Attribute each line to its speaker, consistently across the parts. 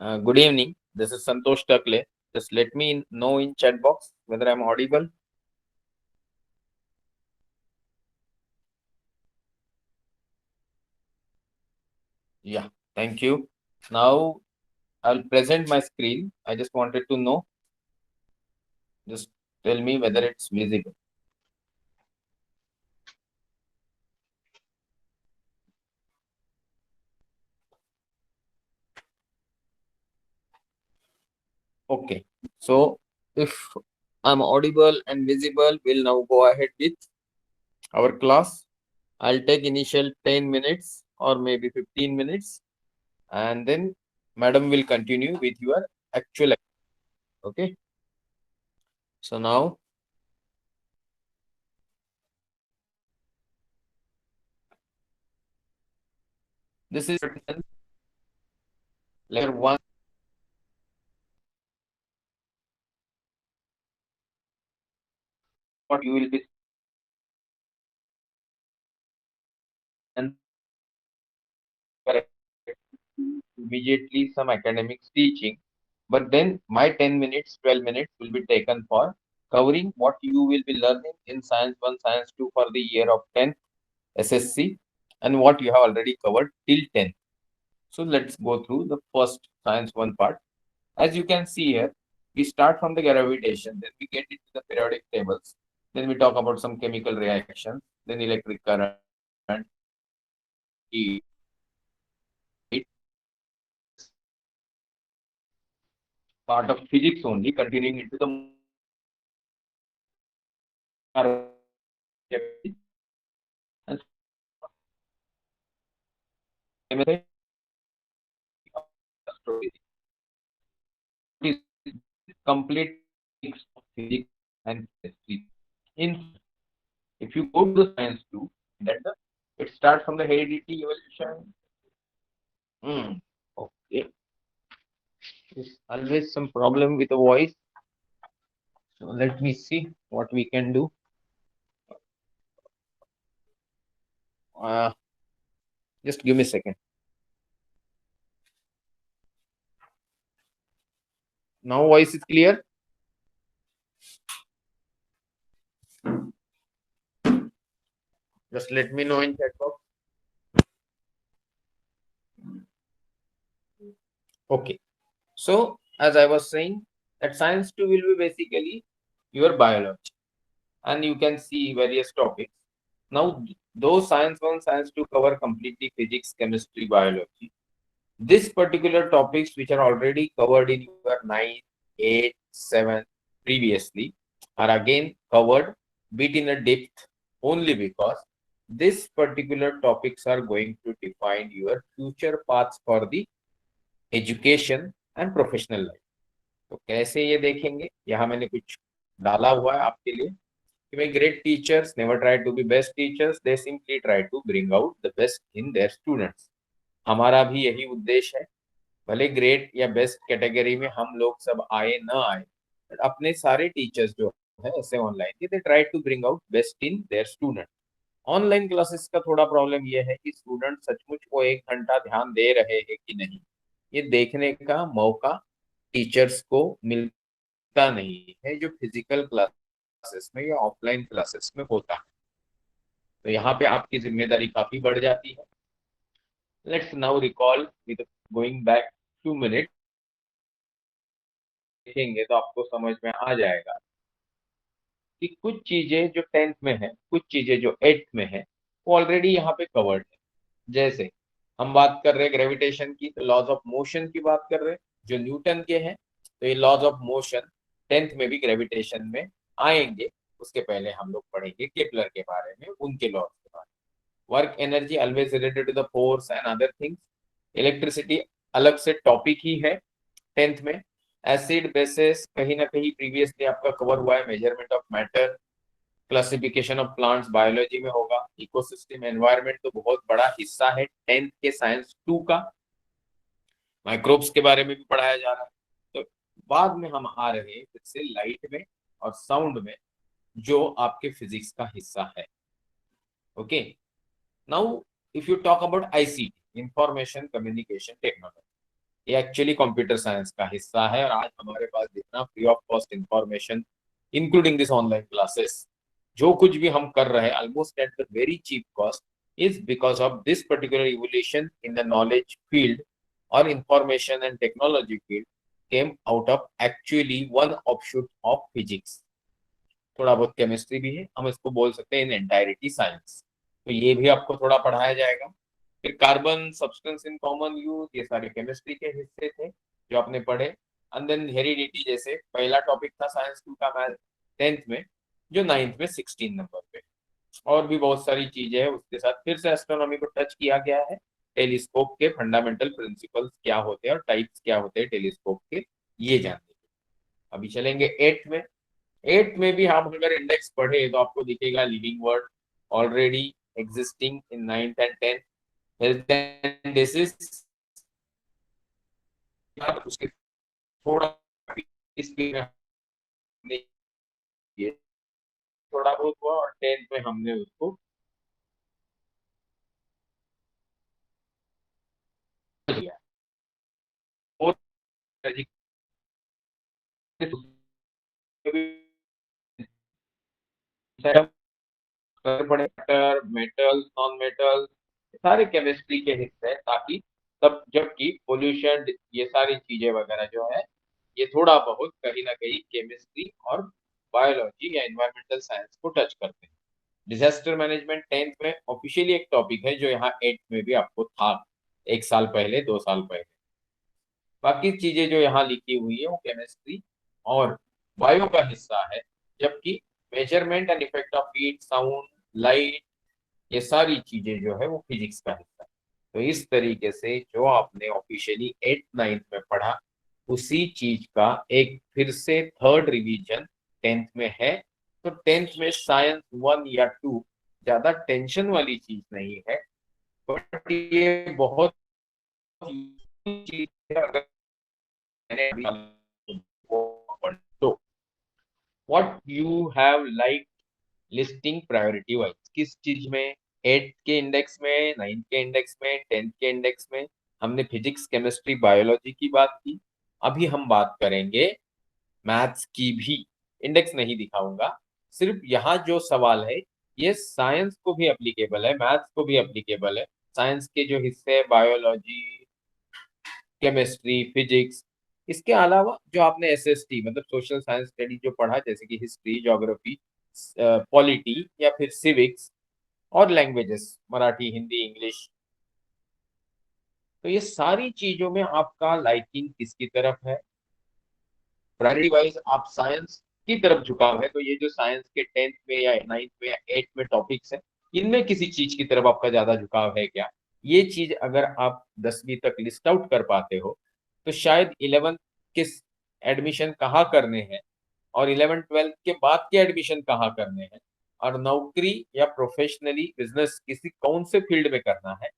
Speaker 1: Good evening. This is Santosh Takle. Just let me know in chat box whether I'm audible. Yeah, thank you. Now I'll present my screen. I just wanted to know. Just tell me whether it's visible. Okay. So if I'm audible and visible, we'll now go ahead with our class. I'll take initial 10 minutes or maybe 15 minutes, and then madam will continue with your actual. Okay. So now this is layer 1. What you will be, and immediately some academics teaching, but then my 10 minutes, 12 minutes will be taken for covering what you will be learning in Science 1, Science 2 for the year of 10th SSC and what you have already covered till 10th. So let's go through the first Science 1 part. As you can see here, we start from the gravitation, then we get into the periodic tables, then we talk about some chemical reactions, then electric current, heat, part of physics only, continuing into the and is complete mix of physics and chemistry. In if you go to the science too, that it starts from the heredity evolution. Okay, there's always some problem with the voice. So let me see what we can do. Uh, just give me a second. Now voice is clear. Just let me know in chat box. Okay. So as I was saying, that science 2 will be basically your biology, and you can see various topics. Now, those science 1, science 2 cover completely physics, chemistry, biology. This particular topics which are already covered in your 9, 8, 7 previously are again covered bit in a depth only because this particular topics are going to define your future paths for the education and professional life. तो कैसे ये देखेंगे, यहाँ मैंने कुछ डाला हुआ है आपके लिए कि भाई great teachers never try to be best teachers, they simply try to bring out the best in their students. हमारा भी यही उद्देश्य है, भले ग्रेट या बेस्ट कैटेगरी में हम लोग सब आए ना आए, बट अपने सारे टीचर्स जो है ऐसे ऑनलाइन के they try to bring out best in their student. Online classes का थोड़ा प्रॉब्लम ये है कि स्टूडेंट सचमुच वो 1 घंटा ध्यान दे रहे हैं कि नहीं, ये देखने का मौका टीचर्स को मिलता नहीं है जो फिजिकल क्लासेस में या ऑफलाइन क्लासेस में होता है. तो यहाँ पे आपकी जिम्मेदारी काफी बढ़ जाती है. Let's now recall with going back 2 minute. देखेंगे तो आपको समझ में आ जाएगा कि कुछ चीजें जो 10th में है, कुछ चीजें जो 8th में है, वो ऑलरेडी यहाँ पे कवर्ड है. जैसे हम बात कर रहे हैं ग्रेविटेशन की, तो लॉज ऑफ मोशन की बात कर रहे हैं जो न्यूटन के हैं. तो ये लॉज ऑफ मोशन 10th में भी ग्रेविटेशन में आएंगे. उसके पहले हम लोग पढ़ेंगे केपलर के बारे में, उनके लॉज के बारे में. Work energy always related to the force and other things. Electricity अलग से टॉपिक ही है 10th में. एसिड बेसिस कहीं ना कहीं प्रीवियसली आपका कवर हुआ है. Measurement of matter, classification of plants biology में होगा. इकोसिस्टम एनवायरनमेंट तो बहुत बड़ा हिस्सा है 10th के साइंस 2 का. माइक्रोब्स के बारे में भी पढ़ाया जा रहा है. तो बाद में हम आ रहे हैं फिर से लाइट में और साउंड में, जो आपके फिजिक्स का हिस्सा है. Okay. Now if you talk about ICT, information communication technology, ये एक्चुअली कंप्यूटर साइंस का हिस्सा है, और आज हमारे पास जितना free of cost information including this online classes, जो कुछ भी हम कर रहे हैं almost at the very cheap cost, is because of this particular evolution in the knowledge field or information and technology field came out of actually one offshoot of physics. थोड़ा बहुत chemistry भी है, हम इसको बोल सकते हैं इन एंटायरिटी साइंस। तो ये भी आपको थोड़ा पढ़ाया जाएगा। फिर carbon substance in common use, ये सारे केमिस्ट्री के हिस्से थे जो आपने पढ़े। एंड देन हेरिडिटी, जैसे पहला टॉपिक था साइंस 2 का 10th में, जो 9th में 16 नंबर पे। और भी बहुत सारी चीजें हैं उसके साथ। फिर से एस्ट्रोनॉमी को टच किया गया है, टेलीस्कोप के फंडामेंटल प्रिंसिपल्स क्या होते हैं और टाइप्स क्या होते हैं टेलीस्कोप के, ये जानने। अभी चलेंगे 8th में। 8th में भी हम अगर इंडेक्स पढ़े तो आपको दिखेगा living word already existing in 9th and 10th, health and disease, उसके थोड़ा इसलिए हमने ये थोड़ा बहुत हुआ, और 10th में हमने उसको लिया। और मेटल नॉन मेटल सारे केमिस्ट्री के हिस्से हैं, ताकि तब जबकि पोल्यूशन ये सारी चीजें वगैरह जो है, ये थोड़ा बहुत कहीं ना कहीं केमिस्ट्री और बायोलॉजी या एनवायरमेंटल साइंस को टच करते हैं। डिजास्टर मैनेजमेंट 10th में ऑफिशियली एक टॉपिक है, जो यहाँ 8th में भी आपको था, 1 साल पहले 2 साल पहले। बाकी चीजें जो यहाँ लिखी हुई है वो केमिस्ट्री और बायो का हिस्सा है, जबकि measurement and effect of heat sound light, ये सारी चीजें जो है वो फिजिक्स का हिस्सा है। तो इस तरीके से जो आपने ऑफिशियली 8th 9th में पढ़ा, उसी चीज का एक फिर से थर्ड रिवीजन 10th में है। तो 10th में साइंस 1 या 2 ज्यादा टेंशन वाली चीज नहीं है, बट ये बहुत चीज है। अगर मैंने तो what you have like listing priority wise, किस चीज में, 8th के इंडेक्स में, 9th के इंडेक्स में, 10th के इंडेक्स में हमने फिजिक्स केमिस्ट्री बायोलॉजी की बात की। अभी हम बात करेंगे मैथ्स की भी। इंडेक्स नहीं दिखाऊंगा, सिर्फ यहाँ जो सवाल है ये साइंस को भी एप्लीकेबल है, मैथ्स को भी एप्लीकेबल है। साइंस के जो हिस्से है बायोलॉजी, केमिस्ट्री, फिजिक्स, इसके अलावा जो आपने एसएसटी मतलब सोशल साइंस स्टडी जो पढ़ा, जैसे कि हिस्ट्री, ज्योग्राफी, पॉलिटी या फिर सिविक्स, और लैंग्वेजेस मराठी, हिंदी, इंग्लिश, तो ये सारी चीजों में आपका लाइकिंग किसकी तरफ है, प्रायोरिटी वाइज आप साइंस की तरफ झुकाव है, तो ये जो साइंस के 10th में या 9th में या 8th में टॉपिक्स है, इनमें किसी चीज की तरफ आपका ज्यादा झुकाव है क्या, ये चीज अगर आप 10वीं तक लिस्ट आउट कर पाते हो, तो शायद 11th के एडमिशन कहाँ करने हैं, और 11th 12th के बाद के एडमिशन कहाँ करने हैं, और नौकरी या प्रोफेशनली बिजनेस किसी कौन से फील्ड में करना है,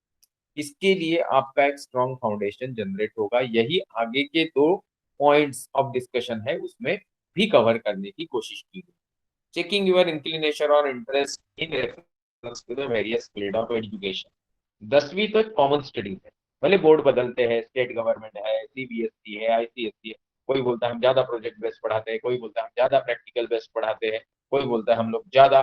Speaker 1: इसके लिए आपका एक स्ट्रॉन्ग फाउंडेशन जनरेट होगा। यही आगे के 2 पॉइंट्स ऑफ डिस्कशन है उसमें भी कवर करने की कोशिश की गई। चेकिंग योर इंक्लिनेशन और interest in reference to the various field of education. 10वीं तक कॉमन स्टडीज है, भले बोर्ड बदलते हैं, स्टेट गवर्नमेंट है, सीबीएसई है, आईसीएसई है, कोई बोलता है हम ज्यादा प्रोजेक्ट बेस्ड पढ़ाते हैं, कोई बोलता है हम ज्यादा प्रैक्टिकल बेस्ड पढ़ाते हैं, कोई बोलता है हम लोग ज्यादा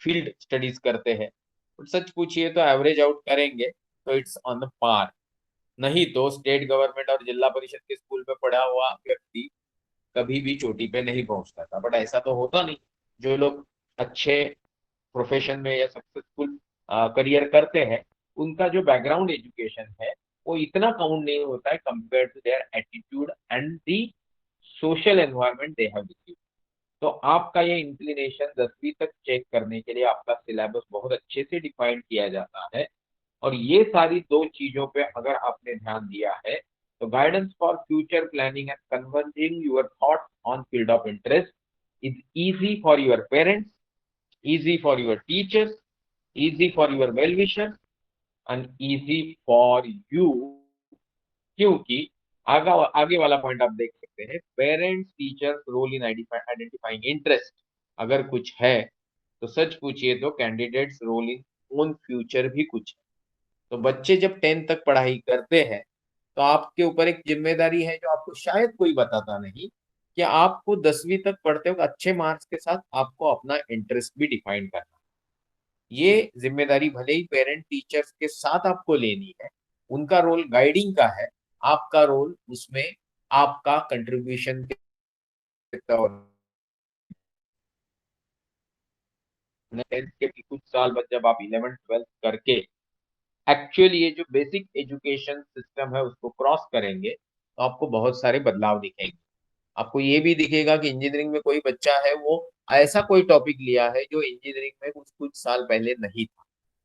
Speaker 1: फील्ड स्टडीज करते हैं। बट सच पूछिए तो एवरेज आउट करेंगे तो इट्स ऑन पार। नहीं तो स्टेट गवर्नमेंट और जिला परिषद के स्कूल में पढ़ा हुआ व्यक्ति कभी भी चोटी पे नहीं पहुंचता था, बट ऐसा तो होता नहीं। जो लोग अच्छे प्रोफेशन में या सक्सेसफुल करियर करते हैं, उनका जो बैकग्राउंड एजुकेशन है वो इतना काउंट नहीं होता है compare to their attitude and the social environment they have received. तो आपका ये इंक्लिनेशन 10वीं तक चेक करने के लिए आपका सिलेबस बहुत अच्छे से डिफाइन किया जाता है, और ये सारी 2 चीजों पे अगर आपने ध्यान दिया है, तो guidance for future planning and converging your thoughts on field of interest is easy for your parents, easy for your teachers, easy for your well wisher and easy for you. क्योंकि आगे आगे वाला पॉइंट आप देख सकते हैं, parents teachers role in identifying interest अगर कुछ है, तो सच पूछिए तो candidates role in own future भी कुछ है। तो बच्चे जब 10th तक पढ़ाई करते हैं, तो आपके ऊपर एक जिम्मेदारी है जो आपको शायद कोई बताता नहीं, कि आपको 10वीं तक पढ़ते वक्त अच्छे मार्क्स के साथ आपको अपना इंटरेस्ट भी डिफाइन करना। ये जिम्मेदारी भले ही पेरेंट टीचर्स के साथ आपको लेनी है, उनका रोल गाइडिंग का है, आपका रोल उसमें आपका कंट्रीब्यूशन के तौर 10th के भी कुछ साल बाद जब आप 11th 12th करके एक्चुअली ये जो बेसिक एजुकेशन सिस्टम है उसको क्रॉस करेंगे, तो आपको बहुत सारे बदलाव दिखेंगे। आपको ये भी दिखेगा कि इंजीनियरिंग में कोई बच्चा है वो ऐसा कोई टॉपिक लिया है जो इंजीनियरिंग में कुछ कुछ साल पहले नहीं था,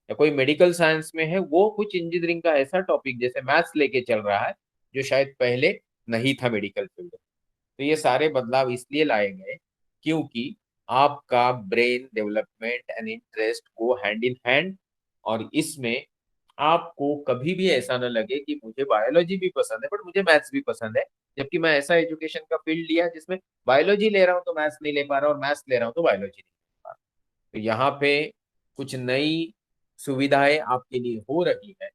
Speaker 1: या कोई मेडिकल साइंस में है वो कुछ इंजीनियरिंग का ऐसा टॉपिक जैसे मैथ्स लेके चल रहा है जो शायद पहले नहीं था मेडिकल फील्ड। तो ये सारे बदलाव इसलिए लाए गए क्योंकि आपका ब्रेन डेवलपमेंट एंड इंटरेस्ट वो हैंड इन हैंड, और इसमें आपको कभी भी ऐसा ना लगे कि मुझे बायोलॉजी भी पसंद है बट मुझे मैथ्स भी पसंद है, जबकि मैं ऐसा एजुकेशन का फील्ड लिया जिसमें बायोलॉजी ले रहा हूँ तो मैथ्स नहीं ले पा रहा, और मैथ्स ले रहा हूँ तो बायोलॉजी नहीं ले पा रहा। तो यहाँ पे कुछ नई सुविधाएं आपके लिए हो रही है।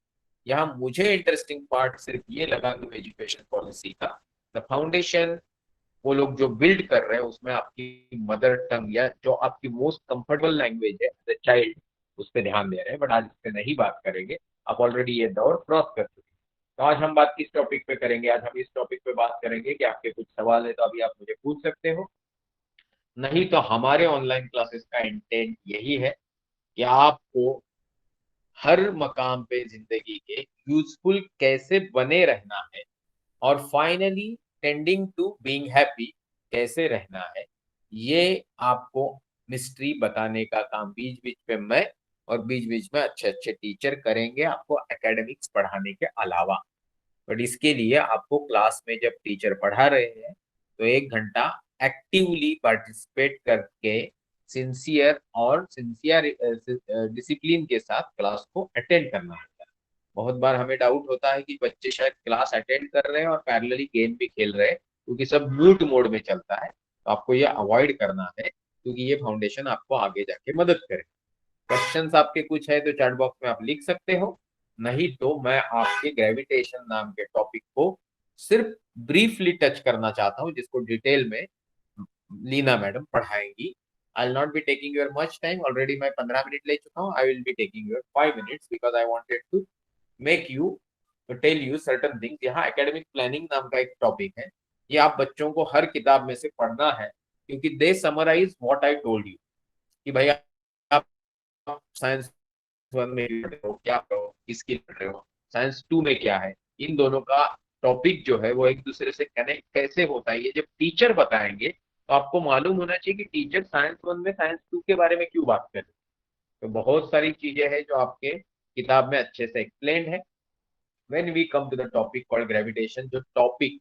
Speaker 1: यहाँ मुझे इंटरेस्टिंग पार्ट सिर्फ ये लगा कि एजुकेशन पॉलिसी का द फाउंडेशन वो लोग जो बिल्ड कर रहे हैं उसमें आपकी मदर टंग या जो आपकी मोस्ट कंफर्टेबल लैंग्वेज है एज ए चाइल्ड उस पर ध्यान दे रहे हैं, बट आज इस पे नहीं बात करेंगे। आप ऑलरेडी ये दौर क्रॉस कर चुके हैं। तो आज हम बात किस टॉपिक पे करेंगे? आज हम इस टॉपिक पे बात करेंगे कि आपके कुछ सवाल है तो अभी आप मुझे पूछ सकते हो, नहीं तो हमारे ऑनलाइन क्लासेस का इंटेंट यही है कि आपको हर मकाम पे जिंदगी के यूजफुल कैसे बने रहना है, और finally tending to being happy कैसे रहना है, ये आपको मिस्ट्री बताने का काम बीच बीच पे मैं और बीच बीच में अच्छे अच्छे टीचर करेंगे आपको एकेडमिक्स पढ़ाने के अलावा। बट इसके लिए आपको क्लास में जब टीचर पढ़ा रहे हैं तो 1 घंटा एक्टिवली पार्टिसिपेट करके सिंसियर डिसिप्लिन के साथ क्लास को अटेंड करना होता है। बहुत बार हमें डाउट होता है कि बच्चे शायद क्लास अटेंड कर रहे हैं और पैरेलली गेम भी खेल रहे हैं, क्योंकि सब म्यूट मोड में चलता है। तो आपको ये अवॉइड करना है, क्योंकि ये फाउंडेशन आपको आगे जाके मदद करे। क्वेश्चंस आपके कुछ है तो चैट बॉक्स में आप लिख सकते हो, नहीं तो मैं आपके ग्रेविटेशन नाम के टॉपिक को सिर्फ ब्रीफली टच करना चाहता हूँ, जिसको डिटेल में लीना मैडम पढ़ाएंगी। I will not be taking your much time, already मैं 15 मिनट ले चुका हूँ। I will be taking your 5 minutes because I wanted to make you tell you certain things. यहाँ एकेडमिक प्लानिंग नाम का एक टॉपिक है, ये आप बच्चों को हर किताब में से पढ़ना है, क्योंकि they summarise what I told you, कि भाई आप साइंस 1 में पढ़ रहे हो क्या पढ़ रहे हो, किसकी पढ़ रहे हो, साइंस 2 में क्या है, इन दोनों का टॉपिक जो है वो एक दूसरे से कनेक्ट कैसे होता है, ये जब टीचर बताएंगे तो आपको मालूम होना चाहिए कि टीचर साइंस 1 में साइंस 2 के बारे में क्यों बात कर रहे हैं। तो बहुत सारी चीजें हैं जो आपके किताब में अच्छे से एक्सप्लेन्ड है। When we come to the topic called gravitation, जो टॉपिक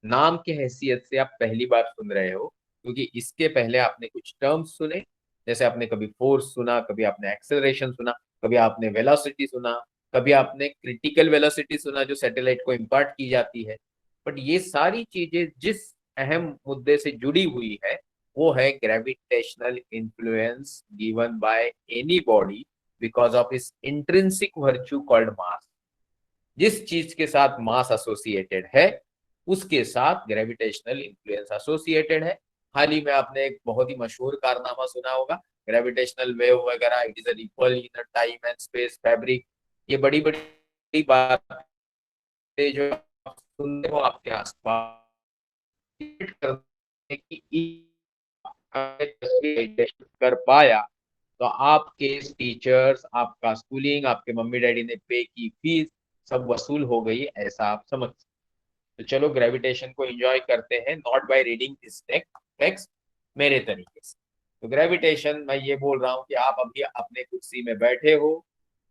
Speaker 1: नाम के हैसियत से आप पहली बार सुन रहे हो, क्योंकि इसके पहले आपने कुछ टर्म्स सुने, जैसे आपने कभी फोर्स सुना, कभी आपने एक्सेलरेशन सुना, कभी आपने वेलोसिटी सुना, कभी आपने क्रिटिकल वेलोसिटी सुना जो सैटेलाइट को इम्पार्ट की जाती है। बट ये सारी चीजें जिस अहम मुद्दे से जुड़ी हुई है वो है gravitational influence given by any body because of इस इंट्रिंसिक वर्च्यू कॉल्ड मास। जिस चीज के साथ मास एसोसिएटेड है उसके साथ ग्रेविटेशनल इन्फ्लुएंस एसोसिएटेड है। हाल ही में आपने एक बहुत ही मशहूर कारनामा सुना होगा, ग्रेविटेशनल वेव वगैरह, it is equal in time and space fabric. ये बड़ी बड़ी बातें जो आप सुनते हो आपके आसपास करने की कर पाया, तो आपके टीचर्स, आपका स्कूलिंग, आपके मम्मी डैडी ने पे की फीस सब वसूल हो गई, ऐसा आप समझ सकते। तो चलो ग्रेविटेशन को एंजॉय करते हैं, not by reading this text, मेरे तरीके से। तो ग्रेविटेशन मैं ये बोल रहा हूँ कि आप अभी अपने कुर्सी में बैठे हो,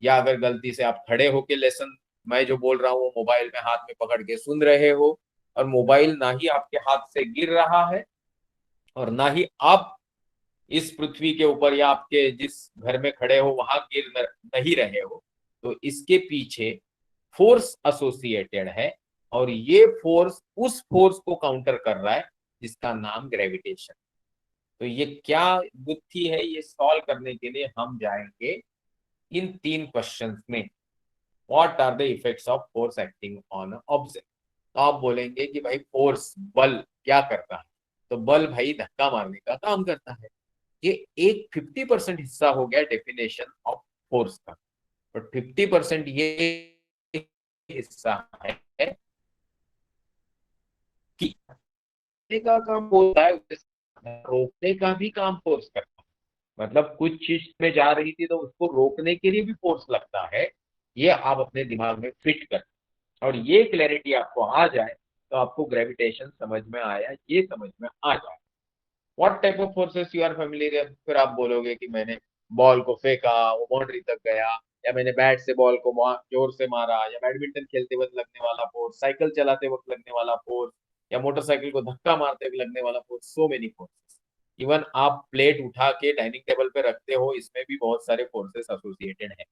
Speaker 1: या अगर गलती से आप खड़े होके लेसन मैं जो बोल रहा हूँ वो मोबाइल में हाथ में पकड़ के सुन रहे हो, और मोबाइल ना ही आपके हाथ से गिर रहा है और ना ही आप इस पृथ्वी के ऊपर या आपके जिस घर में खड़े हो वहां नहीं रहे हो, तो इसके पीछे फोर्स एसोसिएटेड है, और ये फोर्स उस फोर्स को काउंटर कर रहा है जिसका नाम ग्रेविटेशन। तो ये क्या गुत्थी है, ये सॉल्व करने के लिए हम जाएंगे इन 3 क्वेश्चंस में। What are the effects of force acting on object. तो आप बोलेंगे कि भाई फोर्स, बल क्या करता है? तो बल भाई धक्का मारने का काम करता है। ये एक 50% हिस्सा हो गया डेफिनेशन ऑफ फोर्स का, बट 50% ये हिस्सा है कि रोकने का काम होता है, रोकने का भी काम फोर्स करता है। मतलब कुछ चीज में जा रही थी तो उसको रोकने के लिए भी फोर्स लगता है। ये आप अपने दिमाग में फिट कर, और ये क्लैरिटी आपको आ जाए तो आपको ग्रेविटेशन समझ में आया, ये समझ में आ जाए। What type of forces you are familiar. फिर आप बोलोगे कि मैंने बॉल को फेंका, वो बाउंड्री तक गया, या मैंने बैट से बॉल को जोर से मारा, या बैडमिंटन खेलते वक्त लगने वाला फोर्स, साइकिल चलाते वक्त लगने वाला फोर्स, या मोटरसाइकिल को धक्का मारते वक्त लगने वाला force. So many forces. Even आप प्लेट उठा के डाइनिंग टेबल पे रखते हो, इसमें भी बहुत सारे फोर्सेस एसोसिएटेड है।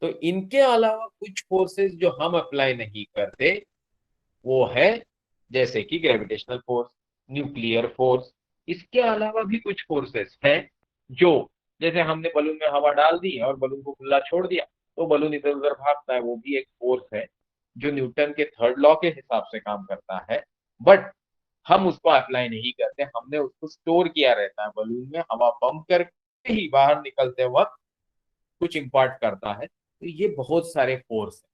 Speaker 1: तो इनके अलावा कुछ फोर्सेस जो हम अप्लाई नहीं करते, वो है जैसे कि ग्रेविटेशनल फोर्स, न्यूक्लियर फोर्स। इसके अलावा भी कुछ फोर्सेस हैं जो, जैसे हमने बलून में हवा डाल दी और बलून को खुला छोड़ दिया तो बलून इधर उधर भागता है, वो भी एक फोर्स है जो न्यूटन के थर्ड लॉ के हिसाब से काम करता है। बट हम उसको अप्लाई नहीं करते, हमने उसको स्टोर किया रहता है बलून में, हवा पंप करके ही बाहर निकलते वक्त कुछ इम्पार्ट करता है। तो ये बहुत सारे फोर्स है।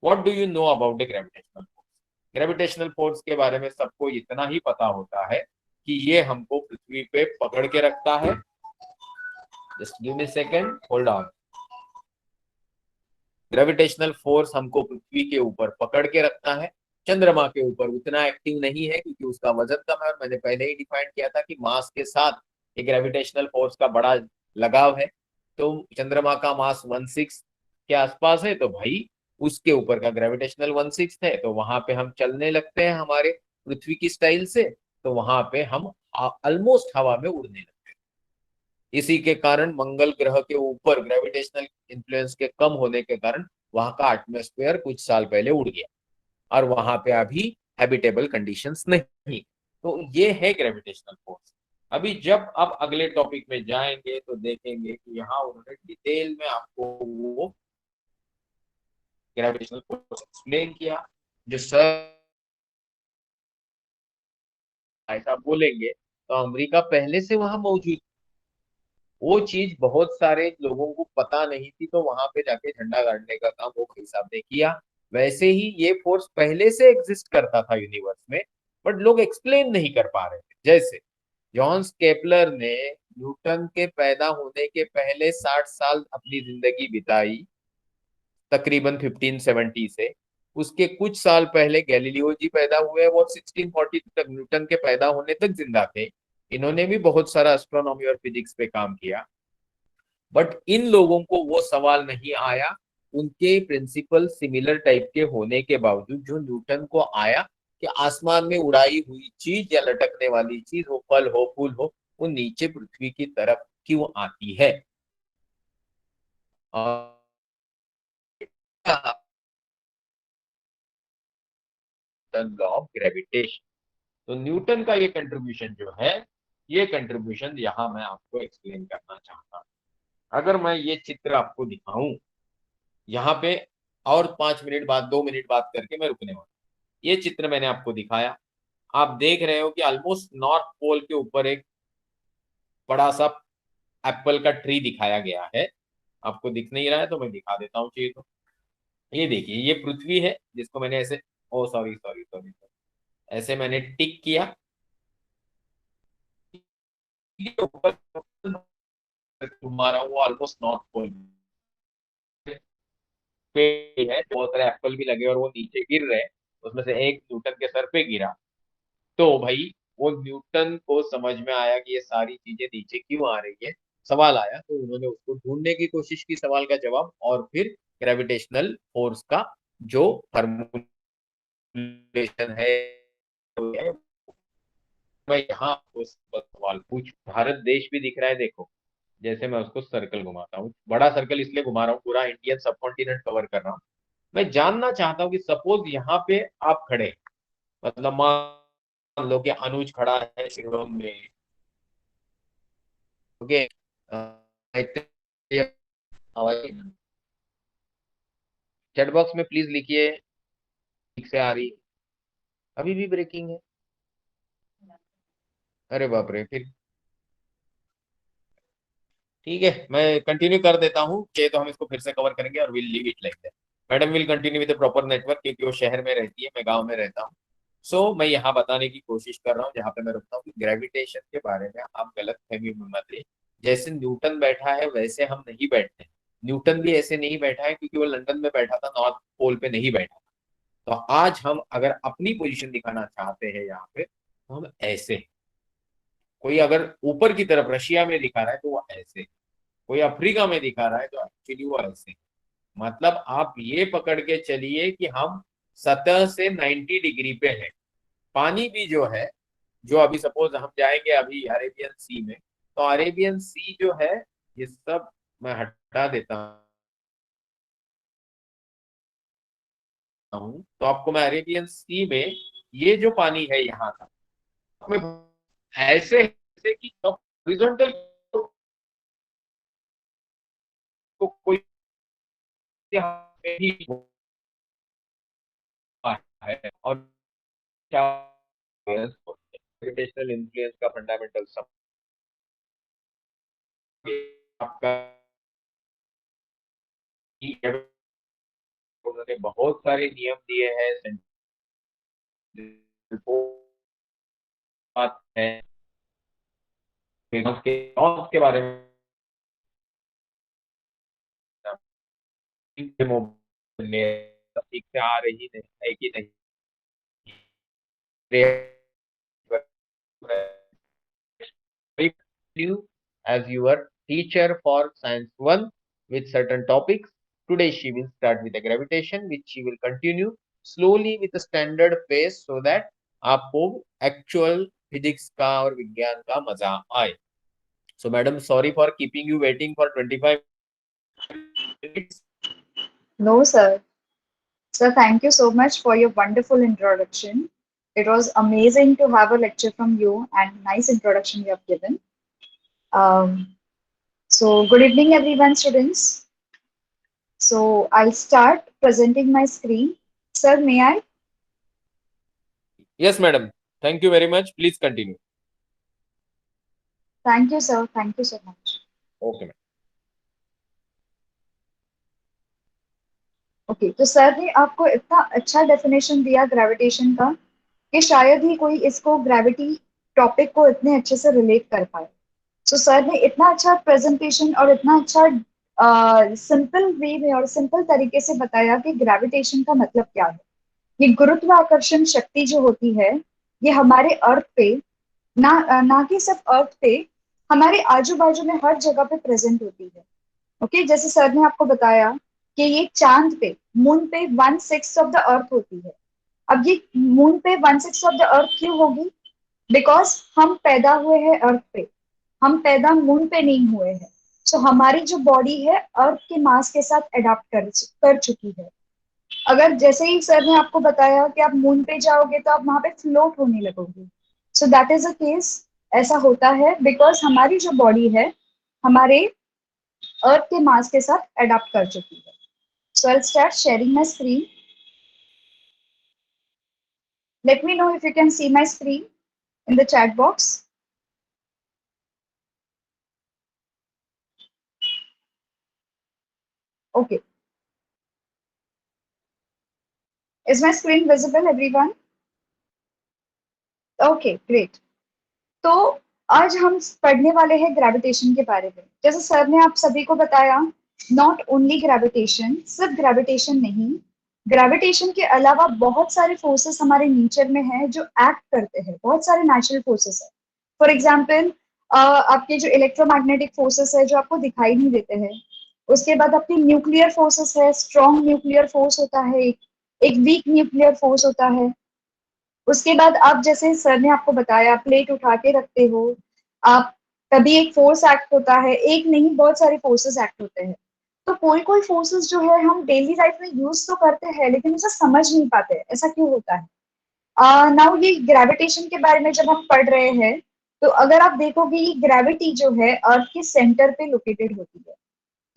Speaker 1: What do you know about the gravitational force? Gravitational force के बारे में सबको इतना ही पता होता है कि ये हमको पृथ्वी पे पकड़ के रखता है। Just give me second, hold on. Gravitational force हमको पृथ्वी के ऊपर पकड़ के रखता है। चंद्रमा के ऊपर उतना एक्टिव नहीं है क्योंकि उसका वजन कम है, और मैंने पहले ही डिफाइन किया था कि मास के साथ एक ग्रेविटेशनल फोर्स का बड़ा लगाव है। तो चंद्रमा का मास 1/6 के आसपास है, तो भाई उसके ऊपर का ग्रेविटेशनल 1/6 है, तो वहां पे हम चलने लगते हैं हमारे पृथ्वी की स्टाइल से। तो वहां पे हम ऑलमोस्ट हवा में उड़ने लगते हैं। इसी के कारण मंगल ग्रह के ऊपर ग्रेविटेशनल इन्फ्लुएंस के कम होने के कारण वहां का एटमॉस्फेयर कुछ साल पहले उड़ गया, और वहां पे अभी हैबिटेबल कंडीशंस नहीं। तो ये है ग्रेविटेशनल फोर्स। अभी जब आप अगले टॉपिक में जाएंगे तो देखेंगे कि यहाँ उन्होंने डिटेल में आपको वो ग्रेविटेशनल फोर्स एक्सप्लेन किया। जो सर ऐसा बोलेंगे तो अमेरिका पहले से वहां मौजूद, वो चीज बहुत सारे लोगों को पता नहीं थी, तो वहां पे जाके झंडा गाड़ने का काम वो भाई साहब ने किया। वैसे ही ये फोर्स पहले से एग्जिस्ट करता था यूनिवर्स में, बट लोग एक्सप्लेन नहीं कर पा रहे थे। जैसे जॉन्स केपलर ने न्यूटन के पैदा होने के पहले 60 साल अपनी जिंदगी बिताई, तकरीबन 1570 से। उसके कुछ साल पहले गैलीलियो जी पैदा हुए, वो 1640 तक न्यूटन के पैदा होने तक जिंदा थे। इन्होंने भी बहुत सारा एस्ट्रोनॉमी और फिजिक्स पे काम किया। बट इन लोगों को वो सवाल नहीं आया, उनके प्रिंसिपल सिमिलर टाइप के होने के बावजूद, जो न्यूटन को आया कि आसमान में उड़ाई हुई चीज या लटकने वाली चीज, वो फल हो फूल हो, वो नीचे पृथ्वी की तरफ क्यों आती है। और लॉ ऑफ ग्रेविटेशन। तो न्यूटन का ये कंट्रीब्यूशन जो है, ये कंट्रीब्यूशन यहाँ मैं आपको एक्सप्लेन करना चाहता हूँ। अगर मैं ये चित्र आपको दिखाऊं यहाँ पे, और 5 मिनट बाद, 2 मिनट बात करके मैं रुकने वाला। ये चित्र मैंने आपको दिखाया, आप देख रहे हो कि ऑलमोस्ट नॉर्थ पोल के ऊपर एक बड़ा सा एप्पल का ट्री दिखाया गया है। आपको दिख नहीं रहा है तो मैं दिखा देता हूँ चाहिए तो। ये देखिए, ये पृथ्वी है जिसको मैंने ऐसे, ओ सॉरी सॉरी सॉरी, ऐसे मैंने टिक किया। ऊपर घुमा रहा हूँ, वो ऑलमोस्ट नॉर्थ पोल पे है। बहुत सारे एप्पल भी लगे और वो नीचे गिर रहे हैं, उसमें से एक न्यूटन के सर पे गिरा। तो भाई वो न्यूटन को समझ में आया कि ये सारी चीजें नीचे क्यों आ रही है। सवाल आया तो उन्होंने उसको ढूंढने की कोशिश की, सवाल का जवाब, और फिर ग्रेविटेशनल फोर्स का जो फॉर्मूलेशन है, मैं यहाँ उस सवाल पूछ, भारत देश भी दिख रहा है देखो। जैसे मैं उसको सर्कल घुमाता हूँ, बड़ा सर्कल इसलिए घुमा रहा हूँ, पूरा इंडियन सब कॉन्टिनेंट कवर कर रहा हूँ। मैं जानना चाहता हूँ कि सपोज यहाँ पे आप खड़े हैं, मतलब मान लो कि अनुज खड़ा है शिलोंग में। ओके, चैट बॉक्स में प्लीज लिखिए ठीक से आ रही है। अभी भी ब्रेकिंग है। अरे बाप रे, फिर ठीक है, मैं कंटिन्यू कर देता हूँ कि तो हम इसको फिर से कवर करेंगे और will leave it like that. Madam will continue with proper network, क्योंकि वो शहर में रहती है, मैं गांव में रहता हूँ। सो मैं यहाँ बताने की कोशिश कर रहा हूँ जहाँ पे मैं रुकता हूँ कि ग्रेविटेशन के बारे में आप गलत फहमी में मत रहिए। जैसे न्यूटन बैठा है वैसे हम नहीं बैठते। न्यूटन भी ऐसे नहीं बैठा है क्योंकि वो लंदन में बैठा था, नॉर्थ पोल पे नहीं बैठा। तो आज हम अगर अपनी पोजीशन दिखाना चाहते हैं यहाँ पे, तो हम ऐसे हैं। कोई अगर ऊपर की तरफ रशिया में दिखा रहा है तो वो ऐसे, कोई अफ्रीका में दिखा रहा है तो एक्चुअली वो ऐसे। मतलब आप ये पकड़ के चलिए कि हम सतह से 90 डिग्री पे है। पानी भी जो है, जो अभी सपोज हम जाएंगे अभी अरेबियन सी में, तो अरेबियन सी जो है, ये सब मैं हटा देता हूँ तो आपको मैं अरेबियन सी में ये जो पानी है यहाँ का, हमें ऐसे ऐसे कि हॉरिजॉन्टल को कोई यहाँ पे ही हुआ है। और क्या ग्रेविटेशनल इन्फ्लुएंस का फंडामेंटल सब आपका, उन्होंने बहुत सारे नियम दिए हैं, बात है के बारे में ठीक से आ रही नहीं है कि नहीं, you as your teacher for science 1 with certain topics. Today she will start with the gravitation, which she will continue slowly with a standard pace so that आपको actual physics का और विज्ञान का मजा आए. So madam, sorry for keeping you waiting for 25 minutes.
Speaker 2: No, sir. Sir, thank you so much for your wonderful introduction. It was amazing to have a lecture from you and nice introduction you have given. Um, so, good evening, everyone, students. So, I'll start presenting my screen. Sir, may I?
Speaker 1: Yes madam, thank you very much. Please continue.
Speaker 2: Thank you, sir. Thank you so much.
Speaker 1: Okay madam.
Speaker 2: Okay तो sir ने आपको इतना अच्छा definition दिया gravitation का कि शायद ही कोई इसको ग्रेविटी टॉपिक को इतने अच्छे से रिलेट कर पाए। सो सर ने इतना अच्छा प्रेजेंटेशन और इतना अच्छा सिंपल वे में और सिंपल तरीके से बताया कि ग्रेविटेशन का मतलब क्या है। ये गुरुत्वाकर्षण शक्ति जो होती है, ये हमारे अर्थ पे ना कि सिर्फ अर्थ पे, हमारे आजू बाजू में हर जगह पे प्रेजेंट होती है। ओके जैसे सर ने आपको बताया कि ये चांद पे, मून पे 1/6 ऑफ द अर्थ होती है। अब ये मून पे 1/6 ऑफ द अर्थ क्यों होगी? बिकॉज हम पैदा हुए हैं अर्थ पे, हम पैदा मून पे नहीं हुए हैं। सो हमारी जो बॉडी है अर्थ के मास के साथ अडाप्ट कर चुकी है। अगर जैसे ही सर ने आपको बताया कि आप मून पे जाओगे तो आप वहां पे फ्लोट होने लगोगे। So that is a case. ऐसा होता है बिकॉज हमारी जो बॉडी है हमारे अर्थ के मास के साथ अडाप्ट कर चुकी है। So I start sharing my screen. Let me know if you can see my screen in the chat box. Okay, is my screen visible everyone? Okay great. तो आज हम पढ़ने वाले हैं ग्रेविटेशन के बारे में। जैसे सर ने आप सभी को बताया, नॉट ओनली ग्रेविटेशन, सिर्फ ग्रेविटेशन नहीं, ग्रेविटेशन के अलावा बहुत सारे फोर्सेस हमारे नेचर में हैं जो एक्ट करते हैं, बहुत सारे नेचुरल फोर्सेस हैं। फॉर एग्जाम्पल आपके जो इलेक्ट्रोमैग्नेटिक फोर्सेस है जो आपको दिखाई नहीं देते हैं। उसके बाद आपके न्यूक्लियर फोर्सेस है, स्ट्रॉन्ग न्यूक्लियर फोर्स होता है, एक वीक न्यूक्लियर फोर्स होता है। उसके बाद आप जैसे सर ने आपको बताया प्लेट उठा के रखते हो आप, तभी एक फोर्स एक्ट होता है, एक नहीं बहुत सारे फोर्सेस एक्ट होते हैं। तो कोई कोई फोर्सेस जो है हम डेली लाइफ में यूज तो करते हैं लेकिन उसे समझ नहीं पाते, ऐसा क्यों होता है? नाउ ये ग्रेविटेशन के बारे में जब हम पढ़ रहे हैं तो अगर आप देखोगे ये ग्रेविटी जो है अर्थ के सेंटर पे लोकेटेड होती है।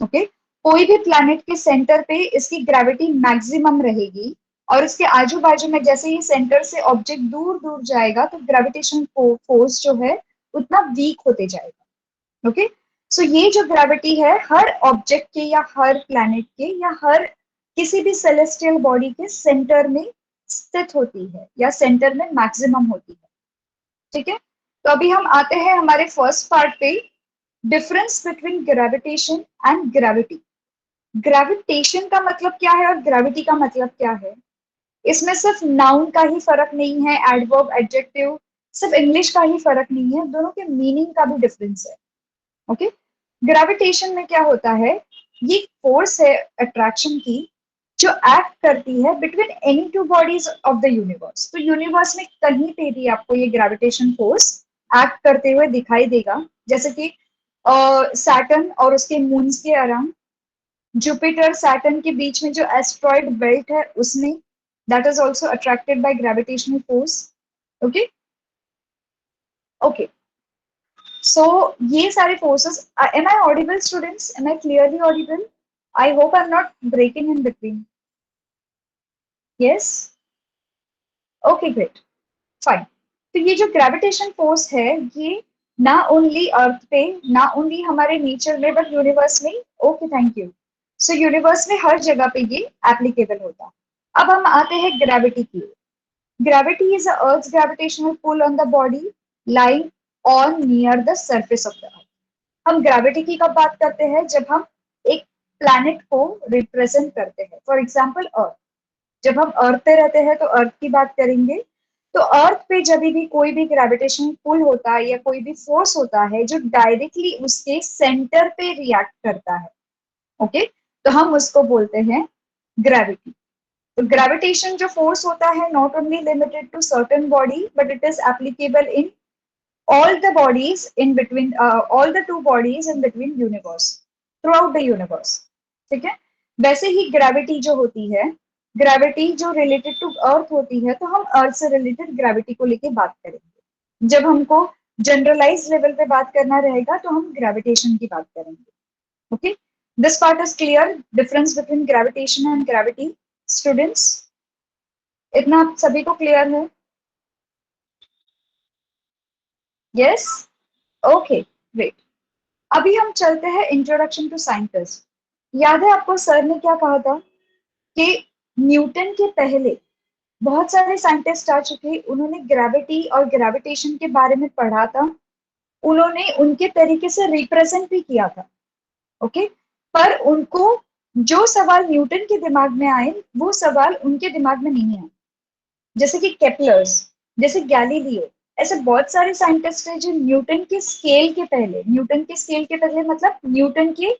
Speaker 2: ओके कोई भी प्लैनेट के सेंटर पे इसकी ग्रेविटी मैक्सिमम रहेगी, और इसके आजू बाजू में जैसे ही सेंटर से ऑब्जेक्ट दूर दूर जाएगा तो ग्रेविटेशन फोर्स जो है उतना वीक होते जाएगा। ओके, सो ये जो ग्रेविटी है हर ऑब्जेक्ट के या हर प्लैनेट के या हर किसी भी सेलेस्टियल बॉडी के सेंटर में स्थित होती है या सेंटर में मैक्सिमम होती है। ठीक है, तो अभी हम आते हैं हमारे फर्स्ट पार्ट पे, difference between gravitation and gravity. Gravitation का मतलब क्या है और ग्रेविटी का मतलब क्या है? इसमें सिर्फ नाउन का ही फर्क नहीं है, एडवर्ब एडजेक्टिव, सिर्फ इंग्लिश का ही फर्क नहीं है, दोनों के मीनिंग का भी डिफरेंस है। ओके, ग्रेविटेशन में क्या होता है, ये फोर्स है अट्रैक्शन की जो एक्ट करती है between any two bodies of the universe. तो यूनिवर्स में कहीं पे भी आपको ये ग्रेविटेशन फोर्स एक्ट करते हुए दिखाई देगा, जैसे कि सैटर्न और उसके मून्स के अराउंड, जुपिटर सैटर्न के बीच में जो एस्ट्रॉइड बेल्ट है उसमें, that is also attracted by gravitational force. Okay, okay, so ये सारे forces, am I audible students, am I clearly audible? I hope I am not breaking in between. Yes, okay great, fine. तो ये जो gravitation force है ये ना only अर्थ पे, ना ओनली हमारे नेचर में, बट यूनिवर्स में, okay thank you, so universe में हर जगह पे ये एप्लीकेबल होता है। अब हम आते हैं ग्रेविटी की। Gravity is earth gravitational pull on the body lying on near the surface of the earth. हम ग्रेविटी की कब बात करते हैं? जब हम एक प्लैनेट को रिप्रेजेंट करते हैं, फॉर एग्जाम्पल अर्थ। जब हम अर्थ पे रहते हैं तो अर्थ की बात करेंगे, तो अर्थ पे जब भी कोई भी ग्रेविटेशन पुल होता है या कोई भी फोर्स होता है जो डायरेक्टली उसके सेंटर पे रिएक्ट करता है, ओके, तो हम उसको बोलते हैं ग्रेविटी। तो ग्रेविटेशन जो फोर्स होता है not only limited to certain body but it is applicable in all the bodies in between, all the two bodies in between universe, throughout the universe। ठीक है, वैसे ही ग्रेविटी जो होती है, ग्रेविटी जो रिलेटेड टू अर्थ होती है, तो हम अर्थ से रिलेटेड ग्रेविटी को लेके बात करेंगे। जब हमको जनरलाइज लेवल पे बात करना रहेगा तो हम ग्रेविटेशन की बात करेंगे। Okay, this part is clear, difference between gravitation and gravity students, इतना आप सभी को क्लियर है? Yes, okay great. अभी हम चलते हैं इंट्रोडक्शन टू साइंटिस्ट। याद है आपको सर ने क्या कहा था कि न्यूटन के पहले बहुत सारे साइंटिस्ट आ चुके, उन्होंने ग्रेविटी और ग्रेविटेशन के बारे में पढ़ा था, उन्होंने उनके तरीके से रिप्रेजेंट भी किया था। ओके, पर उनको जो सवाल न्यूटन के दिमाग में आए वो सवाल उनके दिमाग में नहीं आए। जैसे कि केपलर्स, जैसे गैलीलियो, ऐसे बहुत सारे साइंटिस्ट हैं जो न्यूटन के स्केल के पहले, न्यूटन के स्केल के पहले मतलब न्यूटन के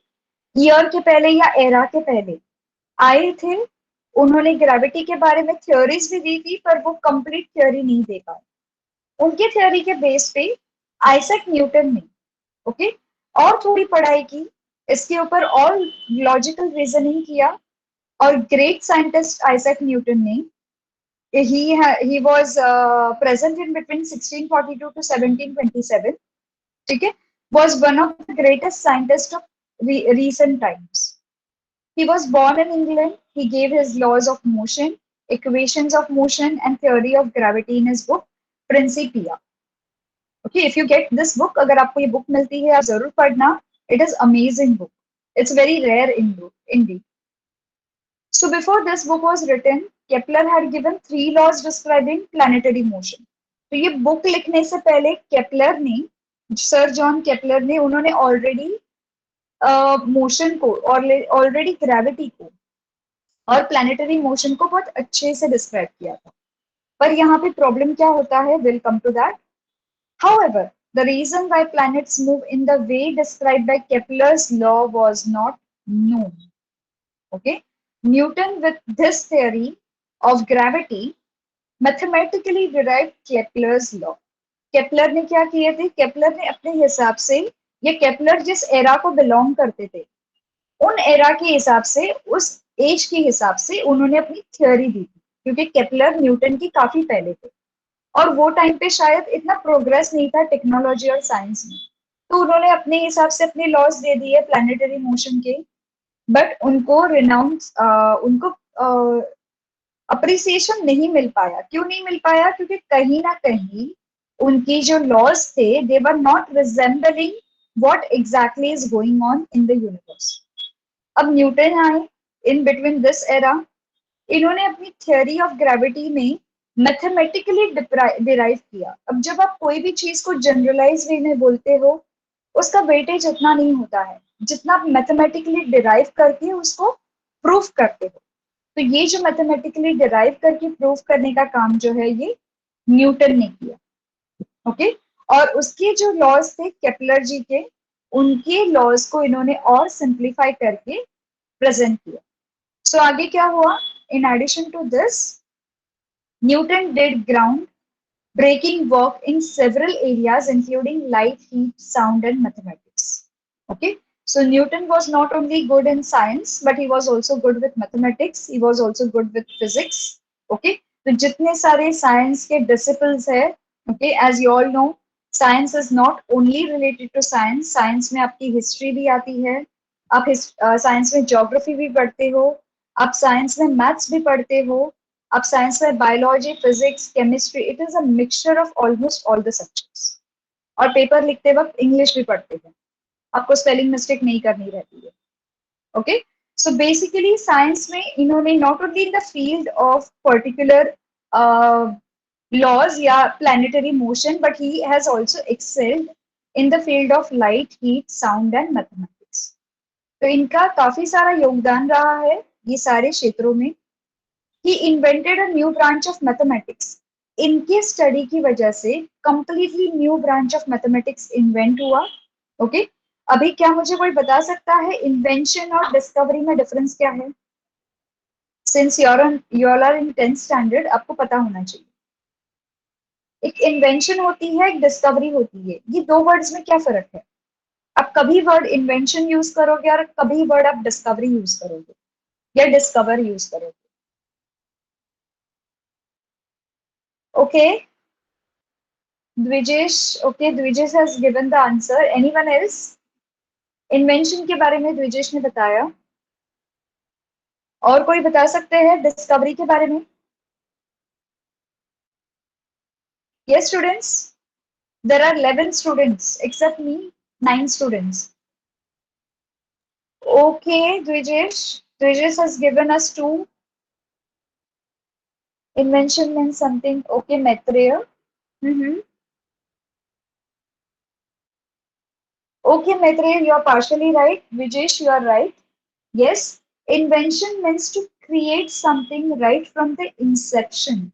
Speaker 2: ईयर के पहले या एरा के पहले आए थे। उन्होंने ग्रेविटी के बारे में थ्योरीज भी दी थी पर वो कंप्लीट थ्योरी नहीं दे पाए। उनके थ्योरी के बेस पे आइजैक न्यूटन ने, ओके, और थोड़ी पढ़ाई की इसके ऊपर और लॉजिकल रीजनिंग किया, और ग्रेट साइंटिस्ट आइजैक न्यूटन ने, he was present in between 1642 to 1727, ठीक है, was one of the greatest scientists of recent times. He was born in England. He gave his laws of motion, equations of motion, and theory of gravity in his book Principia. Okay, if you get this book, अगर आपको ये book मिलती है आप जरूर पढ़ना. It is amazing book. It's very rare in book indeed. So before this book was written, Kepler had given 3 laws describing planetary motion. तो ये बुक लिखने से पहले केपलर ने, सर जॉन केपलर ने, उन्होंने ऑलरेडी मोशन को, ऑलरेडी ग्रेविटी को और प्लानिटरी मोशन को बहुत अच्छे से डिस्क्राइब किया था। पर यहाँ पे प्रॉब्लम क्या होता है, will come to that. However, the reason why planets move in the way described by Kepler's law was not known. Okay, Newton, with this theory of gravity, mathematically derived Kepler's law. Kepler ने क्या किए थे, Kepler ने अपने हिसाब से, ये Kepler जिस एरा को बिलोंग करते थे उन एरा के हिसाब से, उस एज के हिसाब से उन्होंने अपनी थ्योरी दी थी, क्योंकि केपलर न्यूटन की काफी पहले थे और वो टाइम पे शायद इतना प्रोग्रेस नहीं था टेक्नोलॉजी और साइंस में, तो उन्होंने अपने हिसाब से अपने लॉज दे दिए प्लानिटरी मोशन के, बट उनको रिनाउंस उनको अप्रिसिएशन नहीं मिल पाया। क्यों नहीं मिल पाया? क्योंकि कहीं ना कहीं उनकी जो लॉज थे they were not resembling what exactly is going on in the universe. अब न्यूटन आए इन बिटवीन दिस एरा। इन्होंने अपनी थ्योरी ऑफ ग्रेविटी में मैथमेटिकली डिराइव किया। अब जब आप कोई भी चीज को जनरलाइज वे में बोलते हो उसका वेटेज उतना नहीं होता है जितना आप मैथमेटिकली डिराइव करके उसको प्रूफ करते हो। तो ये जो मैथमेटिकली डिराइव करके प्रूफ करने का काम जो है ये न्यूटन ने किया। ओके। और उसके जो लॉज थे केपलर जी के, उनके लॉज को इन्होंने और सिंप्लीफाई करके प्रेजेंट किया। सो आगे क्या हुआ? In addition to this Newton did ground breaking work in several areas, including light, heat, sound, and mathematics. Okay, so Newton was not only good in science, but he was also good with mathematics. He was also good with physics. Okay, तो जितने सारे science के disciplines है, okay, as you all know, science is not only related to science. Science में आपकी history भी आती है, आप science में geography भी पढ़ते हो, आप science में maths भी पढ़ते हो, अब साइंस में biology, physics, chemistry, it is a mixture of almost all the subjects. और पेपर लिखते वक्त इंग्लिश भी पढ़ते हैं, आपको स्पेलिंग मिस्टेक नहीं करनी रहती है। ओके, सो बेसिकली साइंस में इन्होंने not only in the field of particular laws या planetary motion, but he has also excelled in the field of light, heat, sound and mathematics. तो इनका काफी सारा योगदान रहा है ये सारे क्षेत्रों में। He invented a new branch of mathematics. इनके स्टडी की वजह से completely new branch of mathematics invent हुआ। ओके, अभी क्या मुझे कोई बता सकता है इन्वेंशन और डिस्कवरी में डिफरेंस क्या है? Since you all are in 10th standard, आपको पता होना चाहिए। एक इन्वेंशन होती है, एक डिस्कवरी होती है। ये दो वर्ड्स में क्या फर्क है? आप कभी वर्ड इन्वेंशन यूज करोगे और कभी वर्ड आप डिस्कवरी यूज करोगे या डिस्कवर यूज करोगे। Okay, Dvijesh, okay, Dvijesh has given the answer. Anyone else? Invention के बारे में द्विजेश ने बताया। और कोई बता सकते हैं डिस्कवरी के बारे में? Yes, students. There are 11 students except me, 9 students. Okay, Dvijesh. Dvijesh has given us two. Invention means something. Okay, Maitreya. Mm-hmm. Okay, Maitreya, you are partially right. Dvijesh, you are right. Yes, invention means to create something right from the inception.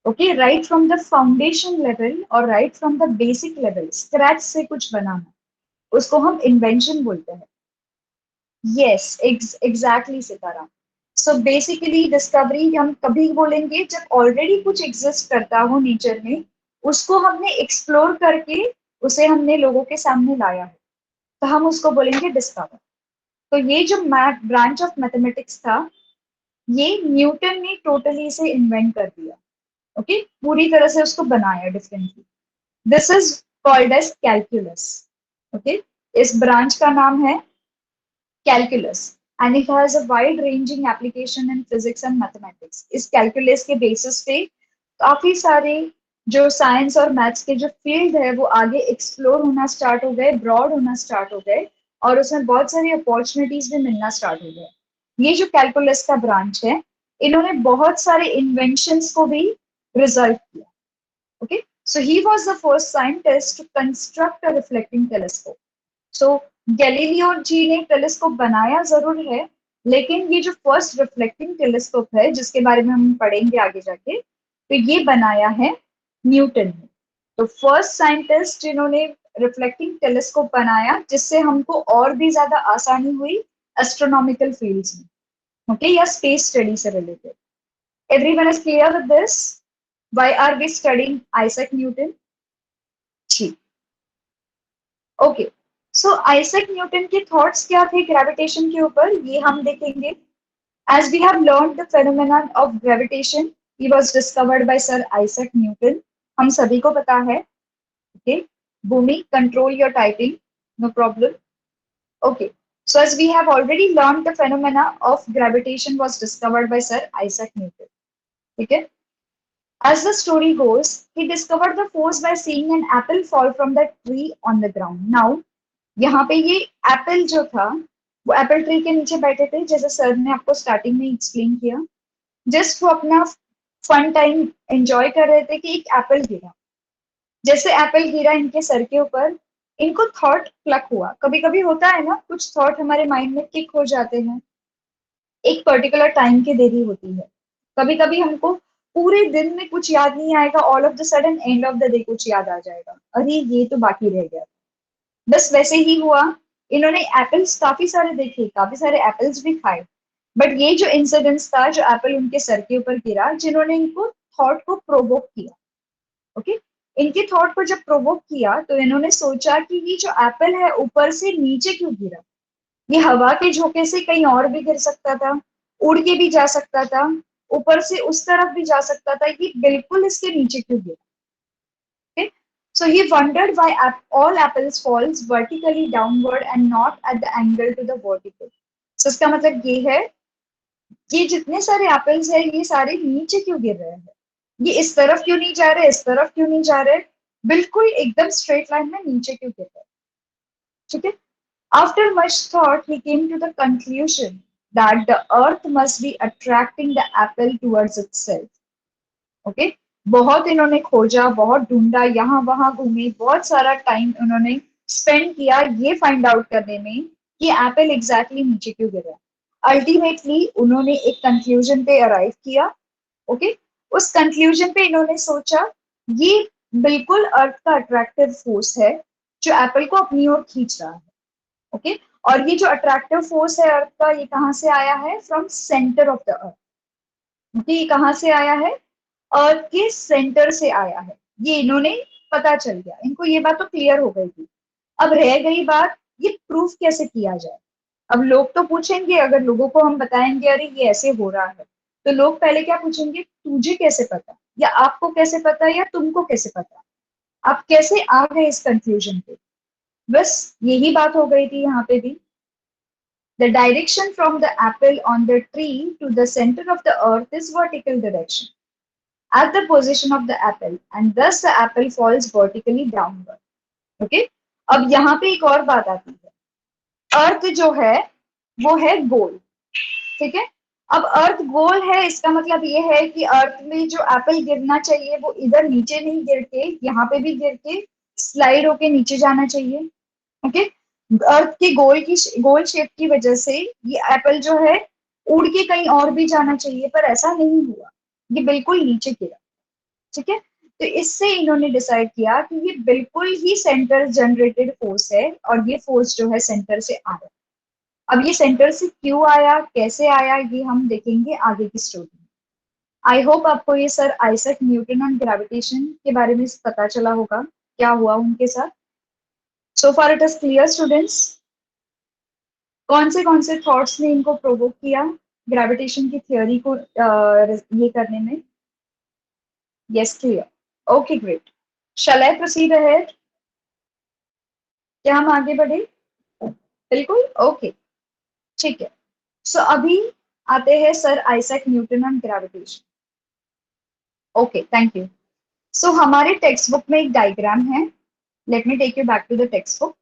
Speaker 2: Okay, right from the foundation level or right from the basic level, scratch से कुछ बनाना, उसको हम invention बोलते हैं। Yes, exactly सितारा। So basically discovery हम कभी बोलेंगे जब already कुछ exist करता हो नेचर में, उसको हमने explore करके उसे हमने लोगों के सामने लाया है, तो हम उसको बोलेंगे discover। तो ये जो ब्रांच ऑफ मैथमेटिक्स था, ये न्यूटन ने टोटली से इन्वेंट कर दिया। ओके, पूरी तरह से उसको बनाया differently. This is called as calculus. Okay, इस ब्रांच का नाम है calculus and it has a wide ranging application in physics and mathematics. इस कैलकुलस के बेसिस पे काफी सारे जो साइंस और मैथ्स के जो फील्ड है वो आगे एक्सप्लोर होना स्टार्ट हो गए, ब्रॉड होना स्टार्ट हो गए, और उसमें बहुत सारी अपॉर्चुनिटीज भी मिलना स्टार्ट हो गए। ये जो कैलकुलस का ब्रांच है, इन्होंने बहुत सारे इन्वेंशंस को भी रिजल्ट किया। Okay, so he was the first scientist to construct a reflecting telescope. So Galileo ji ने टेलीस्कोप बनाया जरूर है, लेकिन ये जो फर्स्ट रिफ्लेक्टिंग टेलीस्कोप है जिसके बारे में हम पढ़ेंगे आगे जाके, तो ये बनाया है न्यूटन ने। तो फर्स्ट साइंटिस्ट जिन्होंने रिफ्लेक्टिंग टेलीस्कोप बनाया, जिससे हमको और भी ज्यादा आसानी हुई एस्ट्रोनॉमिकल फील्ड्स में, ओके, या स्पेस स्टडी से related. Everyone is clear with this? Why are we studying Isaac Newton? जी, ओके। सो आइजैक न्यूटन के थॉट्स क्या थे ग्रेविटेशन के ऊपर, ये हम देखेंगे। As we have learn the phenomenon of gravitation, he was discovered by sir Isaac Newton. हम सभी को पता है। Okay, Bhoomi, control your typing, no problem. Okay, So as we have already learned, the phenomena of gravitation was discovered by Sir Isaac Newton. Okay? As the story goes, he discovered the force by seeing an apple fall from the tree on the ground. Now, यहाँ पे ये Apple जो था वो Apple tree के नीचे बैठे थे, जैसे सर ने आपको स्टार्टिंग में एक्सप्लेन किया। जस्ट वो अपना फन टाइम एंजॉय कर रहे थे कि एक एप्पल गिरा। जैसे एप्पल गिरा इनके सर के ऊपर, इनको थॉट क्लक हुआ। कभी कभी होता है ना, कुछ थॉट हमारे माइंड में किक हो जाते हैं, एक पर्टिकुलर टाइम की देरी होती है। कभी कभी हमको पूरे दिन में कुछ याद नहीं आएगा, all of the sudden end of the day कुछ याद आ जाएगा, अरे ये तो बाकी रह गया। बस वैसे ही हुआ, इन्होंने एप्पल्स काफी सारे देखे, काफी सारे एप्पल्स भी खाए, बट ये जो इंसिडेंस था, जो एप्पल उनके सर के ऊपर गिरा, जिन्होंने इनको थॉट को प्रोवोक किया। ओके, इनके थॉट को जब प्रोवोक किया तो इन्होंने सोचा कि ये जो एप्पल है ऊपर से नीचे क्यों गिरा। ये हवा के झोंके से कहीं और भी गिर सकता था, उड़ के भी जा सकता था, ऊपर से उस तरफ भी जा सकता था, ये बिल्कुल इसके नीचे क्यों गिरा। Okay? So he wondered why all apples falls vertically downward and not at the angle to the vertical. So इसका मतलब ये है, ये जितने सारे एप्पल्स है ये सारे नीचे क्यों गिर रहे हैं, ये इस तरफ क्यों नहीं जा रहे, इस तरफ क्यों नहीं जा रहे, बिल्कुल एकदम स्ट्रेट लाइन में नीचे क्यों गिर रहे हैं। ठीक है। After much thought, he came to the conclusion that the earth must be attracting the apple towards itself. Okay, बहुत इन्होंने खोजा, बहुत ढूंढा, यहाँ वहां घूमे, बहुत सारा टाइम उन्होंने स्पेंड किया ये फाइंड आउट करने में कि एप्पल एग्जैक्टली नीचे क्यों गिरा। अल्टीमेटली उन्होंने एक कंक्लूजन पे अराइव किया। ओके, उस कंक्लूजन पे इन्होंने सोचा ये बिल्कुल अर्थ का अट्रैक्टिव फोर्स है जो एप्पल को अपनी ओर खींच रहा है। ओके, और ये जो अट्रैक्टिव फोर्स है अर्थ का, ये कहाँ से आया है, from centre of the earth. Okay, ये कहाँ से आया है, अर्थ के सेंटर से आया है। ये इन्होंने पता चल गया, इनको ये बात तो क्लियर हो गई थी। अब रह गई बात, ये प्रूफ कैसे किया जाए। अब लोग तो पूछेंगे, अगर लोगों को हम बताएंगे अरे ये ऐसे हो रहा है, तो लोग पहले क्या पूछेंगे, तुझे कैसे पता, या आपको कैसे पता, या तुमको कैसे पता, आप कैसे आ गए इस कंफ्यूजन पे। बस यही बात हो गई थी यहाँ पे भी। The direction from the apple on the tree to the center of the earth is vertical direction at the position of the apple, and thus the apple falls vertically downward. Okay? अब यहाँ पे एक और बात आती है, अर्थ जो है वो है गोल। ठीक है, अब अर्थ गोल है, इसका मतलब ये है कि अर्थ में जो एप्पल गिरना चाहिए वो इधर नीचे नहीं गिर के यहाँ पे भी गिर के स्लाइड होके नीचे जाना चाहिए। ओके, अर्थ के गोल शेप की वजह से ये एप्पल जो है उड़ के कहीं और भी जाना चाहिए, पर ऐसा नहीं हुआ, ये बिल्कुल नीचे गिरा। ठीक है, तो इससे इन्होंने डिसाइड किया कि ये बिल्कुल ही सेंटर जनरेटेड फोर्स है, और ये फोर्स जो है सेंटर से आ रहा है। अब ये सेंटर से क्यों आया, कैसे आया, ये हम देखेंगे आगे की स्टोरी में। आई होप आपको ये सर आइजैक न्यूटन और ग्रेविटेशन के बारे में पता चला होगा, क्या हुआ उनके साथ। So far it is clear students, कौन से थॉट्स ने इनको प्रोवोक किया ग्रेविटेशन की थ्योरी को ये करने में। Yes, clear, okay great. Shall I proceed ahead, क्या हम आगे बढ़े, बिल्कुल ओके, ठीक है। सो अभी आते हैं सर आइजैक न्यूटन और gravitation. Okay, thank you. So हमारे टेक्स्ट बुक में एक डायग्राम है, let me take you back to the textbook.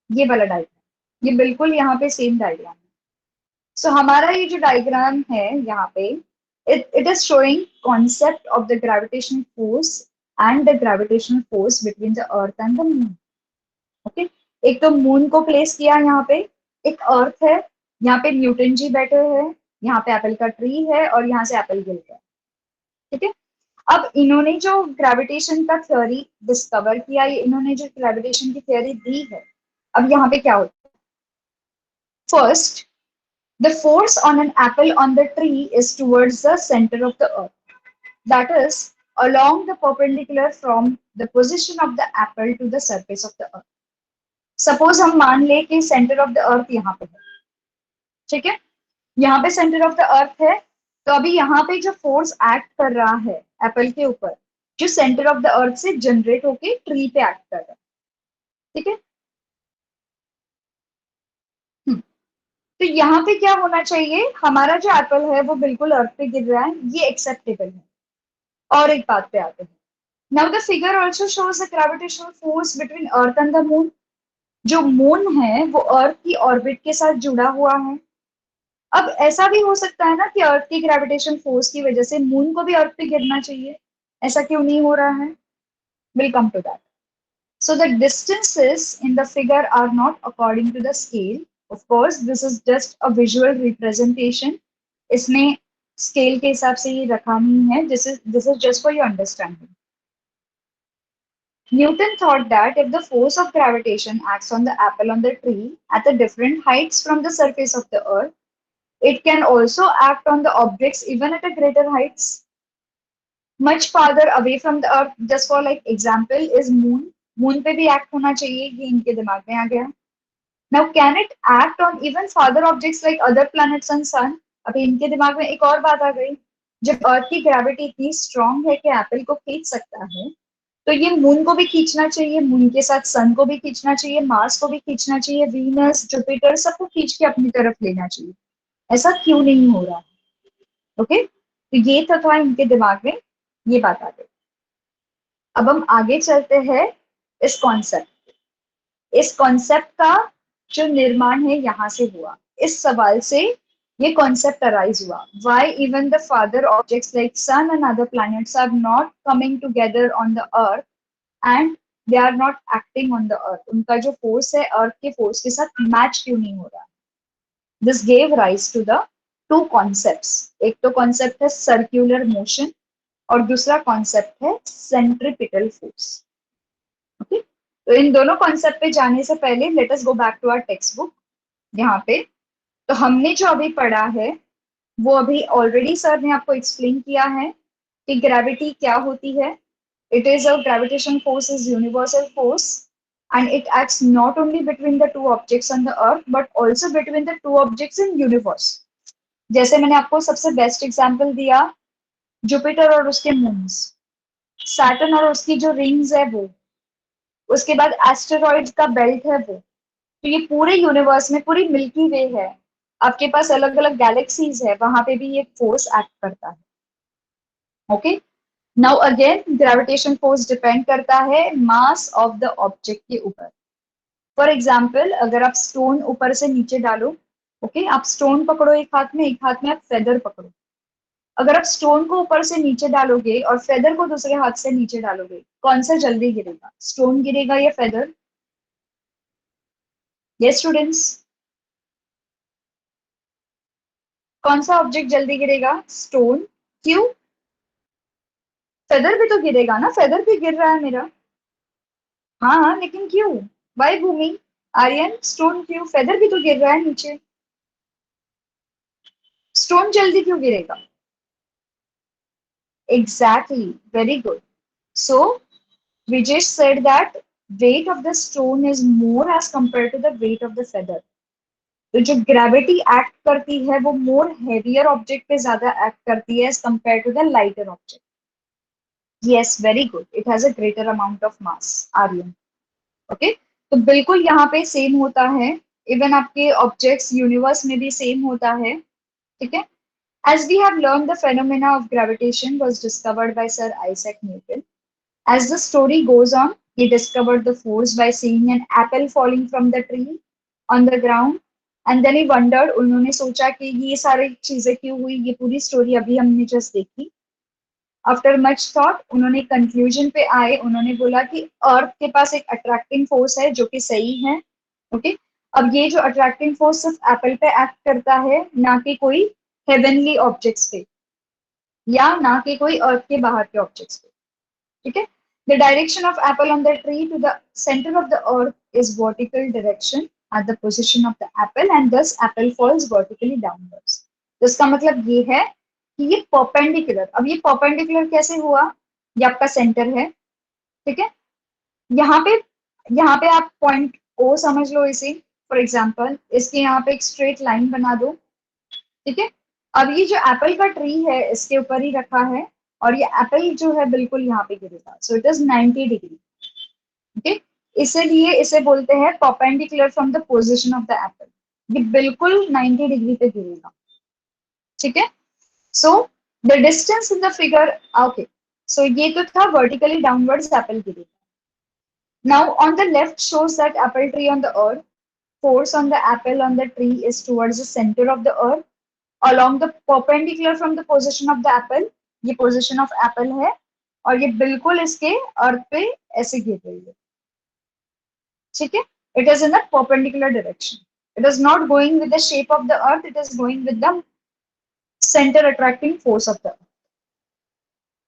Speaker 2: ये वाला डायग्राम, ये बिल्कुल यहाँ पे सेम डायग्राम है। सो हमारा ये जो डायग्राम है यहाँ पे, it is showing concept of the gravitational force and the gravitational force between the earth and the moon. Okay, एक तो मून को प्लेस किया यहाँ पे, एक अर्थ है, यहाँ पे न्यूटन जी बैठे हैं, यहाँ पे एप्पल का ट्री है, और यहाँ से एप्पल गिर गया। ठीक है, अब इन्होंने जो ग्रेविटेशन का थ्योरी डिस्कवर किया, ये इन्होंने जो ग्रेविटेशन की थ्योरी दी है, अब यहाँ पे क्या होता है, first the force on an apple on the tree is towards the center of the earth, that is along the perpendicular from the position of the apple to the surface of the earth. Suppose हम मान ले कि center of the earth यहाँ पे है। ठीक है, यहाँ पे center of the earth है, तो अभी यहाँ पे जो फोर्स एक्ट कर रहा है एप्पल के ऊपर, जो सेंटर ऑफ द अर्थ से जनरेट होके ट्री पे एक्ट कर रहा है। ठीक है, तो यहाँ पे क्या होना चाहिए, हमारा जो एप्पल है वो बिल्कुल अर्थ पे गिर रहा है, ये एक्सेप्टेबल है। और एक बात पे आते हैं, now the figure also shows the gravitational force between earth and the moon. जो मून है वो अर्थ की ऑर्बिट के साथ जुड़ा हुआ है। अब ऐसा भी हो सकता है ना कि अर्थ की ग्रेविटेशन फोर्स की वजह से मून को भी अर्थ पे गिरना चाहिए, ऐसा क्यों नहीं हो रहा है? Will come to that. So the distances in the figure are not according to the scale. Of course, this is just a visual representation. इसमें scale के हिसाब से ये रखा नहीं है. This is just for your understanding. Newton thought that if the force of gravitation acts on the apple on the tree at the different heights from the surface of the earth, it can also act on the objects even at a greater heights. Much farther away from the earth, just for like example is moon. Moon पे भी act होना चाहिए, ये इनके दिमाग में आ गया. Now, can it act on even farther objects like other planets and sun? अभी इनके दिमाग में एक और बात आ गई. जब अर्थ की ग्रेविटी इतनी स्ट्रांग है कि एप्पल को खींच सकता है, तो ये मून को भी खींचना चाहिए, मून के साथ सन को भी खींचना चाहिए, मार्स को भी खींचना चाहिए, वीनस, जुपिटर, सबको खींच के अपनी तरफ लेना चाहिए. ऐसा क्यों नहीं हो रहा? ओके, तो ये था इनके दिमाग में, ये बात आ गई. अब हम आगे चलते हैं इस कॉन्सेप्ट. इस कॉन्सेप्ट का जो निर्माण है यहाँ से हुआ. इस सवाल से ये कॉन्सेप्ट अराइज हुआ. Why even the farther objects like sun and other planets are not coming together on the earth and they are not acting on the earth. उनका जो फोर्स है अर्थ के फोर्स के साथ मैच क्यों नहीं हो रहा? This gave rise to the two concepts. एक तो कॉन्सेप्ट है सर्क्यूलर मोशन और दूसरा कॉन्सेप्ट है सेंट्रीपिटल फोर्स. ओके, तो इन दोनों कॉन्सेप्ट पे जाने से पहले let us go back to our textbook. यहाँ पे तो हमने जो अभी पढ़ा है वो अभी ऑलरेडी सर ने आपको एक्सप्लेन किया है कि ग्रेविटी क्या होती है. It is a gravitation force is universal force and it acts not only between the two objects on the earth but also between the two objects in universe. जैसे मैंने आपको सबसे बेस्ट एग्जांपल दिया Jupiter और उसके moons, Saturn और उसकी जो रिंग्स है वो, उसके बाद एस्टेरॉइड का बेल्ट है वो. तो ये पूरे यूनिवर्स में पूरी मिल्की वे है, आपके पास अलग अलग गैलेक्सीज है, वहां पे भी ये फोर्स एक्ट करता है. Okay, now again gravitation force depend करता है मास ऑफ द ऑब्जेक्ट के ऊपर. फॉर एग्जाम्पल अगर आप स्टोन ऊपर से नीचे डालो, ओके, आप स्टोन पकड़ो एक हाथ में आप फेदर पकड़ो. अगर आप स्टोन को ऊपर से नीचे डालोगे और फेदर को दूसरे हाथ से नीचे डालोगे, कौन सा जल्दी गिरेगा, स्टोन गिरेगा या फेदर? यस स्टूडेंट्स, कौन सा ऑब्जेक्ट जल्दी गिरेगा? स्टोन. क्यों? फेदर भी तो गिरेगा ना, फेदर भी गिर रहा है मेरा. हाँ हाँ, लेकिन क्यों? वाई भूमि, आर्यन, स्टोन क्यों? फेदर भी तो गिर रहा है नीचे, स्टोन जल्दी क्यों गिरेगा? Exactly, very good. So we just said that weight of the stone is more as compared to the weight of the feather. तो जो ग्रेविटी एक्ट करती है वो मोर हेवियर ऑब्जेक्ट पे ज्यादा एक्ट करती है as compare to the lighter object. Yes, very good, it has a greater amount of mass. Aryan, okay, तो बिल्कुल यहाँ पे सेम होता है. इवन आपके ऑब्जेक्ट्स यूनिवर्स में भी सेम होता है. ठीक है. As we have learned, the phenomena of gravitation was discovered by Sir Isaac Newton. As the story goes on, he discovered the force by seeing an apple falling from the tree on the ground. And then he wondered, उन्होंने सोचा कि ये सारी चीजें क्यों हुई, ये पूरी स्टोरी अभी हमने जस्ट देखी. आफ्टर मच थॉट उन्होंने कंक्लूजन पे आए, उन्होंने बोला कि अर्थ के पास एक अट्रैक्टिंग फोर्स है जो कि सही है. ओके, अब ये जो अट्रैक्टिंग फोर्स सिर्फ एप्पल पे एक्ट करता है, ना कि कोई हेवनली ऑब्जेक्ट्स पे या ना कि कोई अर्थ के बाहर के ऑब्जेक्ट्स पे. ठीक है. The direction of apple on the tree to the center of the earth is vertical direction at the position of the apple and thus apple falls vertically downwards. तो इसका मतलब ये है कि ये परपेंडिकुलर. अब ये परपेंडिकुलर कैसे हुआ? ये आपका सेंटर है. ठीक है. यहाँ पे आप पॉइंट ओ समझ लो इसे. फॉर एग्जाम्पल इसके यहाँ पे एक स्ट्रेट लाइन बना दो. ठीक है. अब ये जो एप्पल का ट्री है इसके ऊपर ही रखा है और ये एप्पल जो है बिल्कुल यहाँ पे गिरेगा. So it is 90 degree. Okay, इसलिए इसे बोलते हैं perpendicular from the position of the apple. ये बिल्कुल 90 डिग्री पे गिरेगा, ठीक है। So the distance in the figure, okay, so ये तो था वर्टिकली डाउनवर्ड्स एप्पल गिरेगा। Now on the left shows that apple tree on the earth, force on the apple on the tree is towards the center of the earth along the perpendicular from the position of the apple, ये position of apple है और ये बिल्कुल इसके अर्थ पे ऐसे गिर रही है, ठीक है। It is in a perpendicular direction. It is not going with the shape of the earth, it is going with the center attracting force of the earth.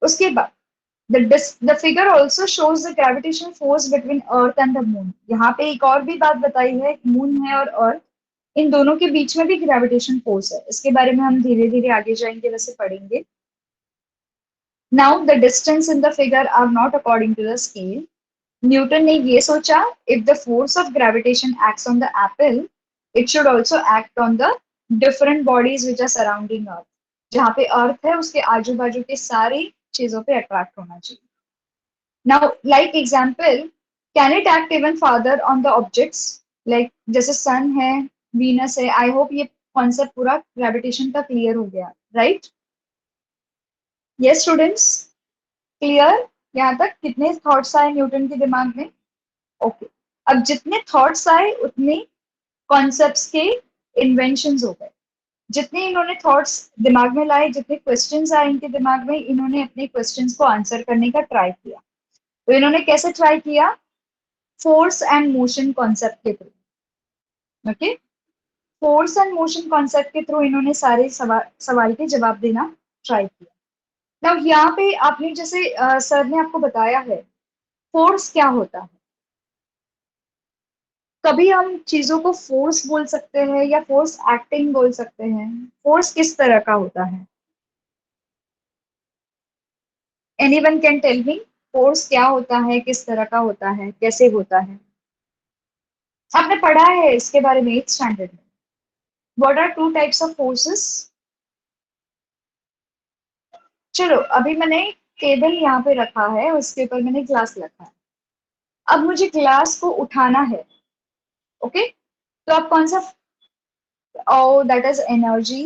Speaker 2: उसके बाद the figure also shows the gravitational force between earth and the moon. यहाँ पे एक और भी बात बताई है, मून है और अर्थ, इन दोनों के बीच में भी ग्रेविटेशन फोर्स है, इसके बारे में हम धीरे धीरे आगे जाएंगे, वैसे पढ़ेंगे। Now the distance in the figure are not according to the scale. Newton ने ये सोचा, if the force of gravitation acts on the apple, it should also act on the different bodies which are surrounding earth. जहाँ पे अर्थ है उसके आजू बाजू के सारी चीजों पे अट्रैक्ट होना चाहिए। Now like example, can it act even farther on the objects, like जैसे सन है, वीनस है। आई होप ये कॉन्सेप्ट पूरा ग्रेविटेशन का क्लियर हो गया, राइट? Yes students, clear? यहाँ तक कितने थॉट्स आए न्यूटन के दिमाग में? ओके, अब जितने थॉट्स आए उतने कॉन्सेप्ट्स के इन्वेंशंस हो गए। जितने इन्होंने थॉट्स दिमाग में लाए, जितने क्वेश्चंस आए इनके दिमाग में, इन्होंने अपने क्वेश्चंस को आंसर करने का ट्राई किया। तो इन्होंने कैसे ट्राई किया? फोर्स एंड मोशन कॉन्सेप्ट के through, okay. Force and motion concept के थ्रू इन्होंने सारे सवाल के जवाब देना ट्राई किया। नाउ यहाँ पे आपने जैसे सर ने आपको बताया है फोर्स क्या होता है। कभी हम चीजों को फोर्स बोल सकते हैं या फोर्स एक्टिंग बोल सकते हैं। फोर्स किस तरह का होता है? Anyone can tell me, force क्या होता है, किस तरह का होता है, कैसे होता है? आपने पढ़ा है इसके बारे में 8th स्टैंडर्ड में। What are two types of forces? चलो अभी मैंने टेबल यहाँ पे रखा है, उसके ऊपर मैंने ग्लास रखा है। अब मुझे ग्लास को उठाना है, ओके। तो आप कौन सा, oh that is energy.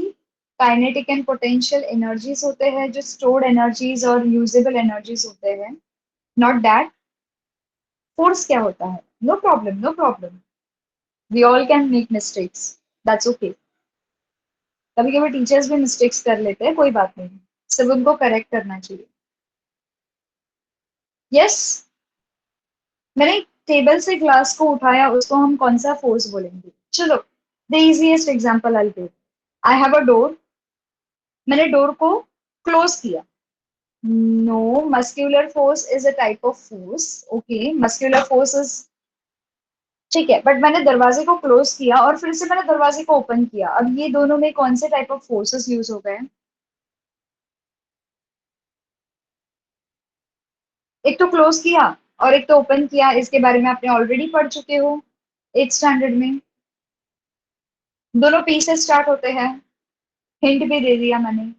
Speaker 2: Kinetic and potential energies होते हैं जो स्टोर्ड एनर्जीज और यूजेबल एनर्जीज होते हैं, नॉट दैट। फोर्स क्या होता है? No problem, no problem, we all can make mistakes, that's okay. कभी कभी टीचर्स भी मिस्टेक्स कर लेते हैं, कोई बात नहीं, सिर्फ उनको करेक्ट करना चाहिए। यस, मैंने टेबल से ग्लास को उठाया, उसको हम कौन सा फोर्स बोलेंगे? चलो the easiest example I take, I have a door, मैंने डोर को क्लोज किया। No, muscular force is a type of force, okay, muscular force is, ठीक है, बट मैंने दरवाजे को क्लोज किया और फिर से मैंने दरवाजे को ओपन किया। अब ये दोनों में कौन से टाइप ऑफ फोर्सेस यूज हो गए? एक तो क्लोज किया और एक तो ओपन किया, इसके बारे में आपने ऑलरेडी पढ़ चुके हो 8th स्टैंडर्ड में। दोनों पी से स्टार्ट होते हैं, हिंट भी दे दिया मैंने।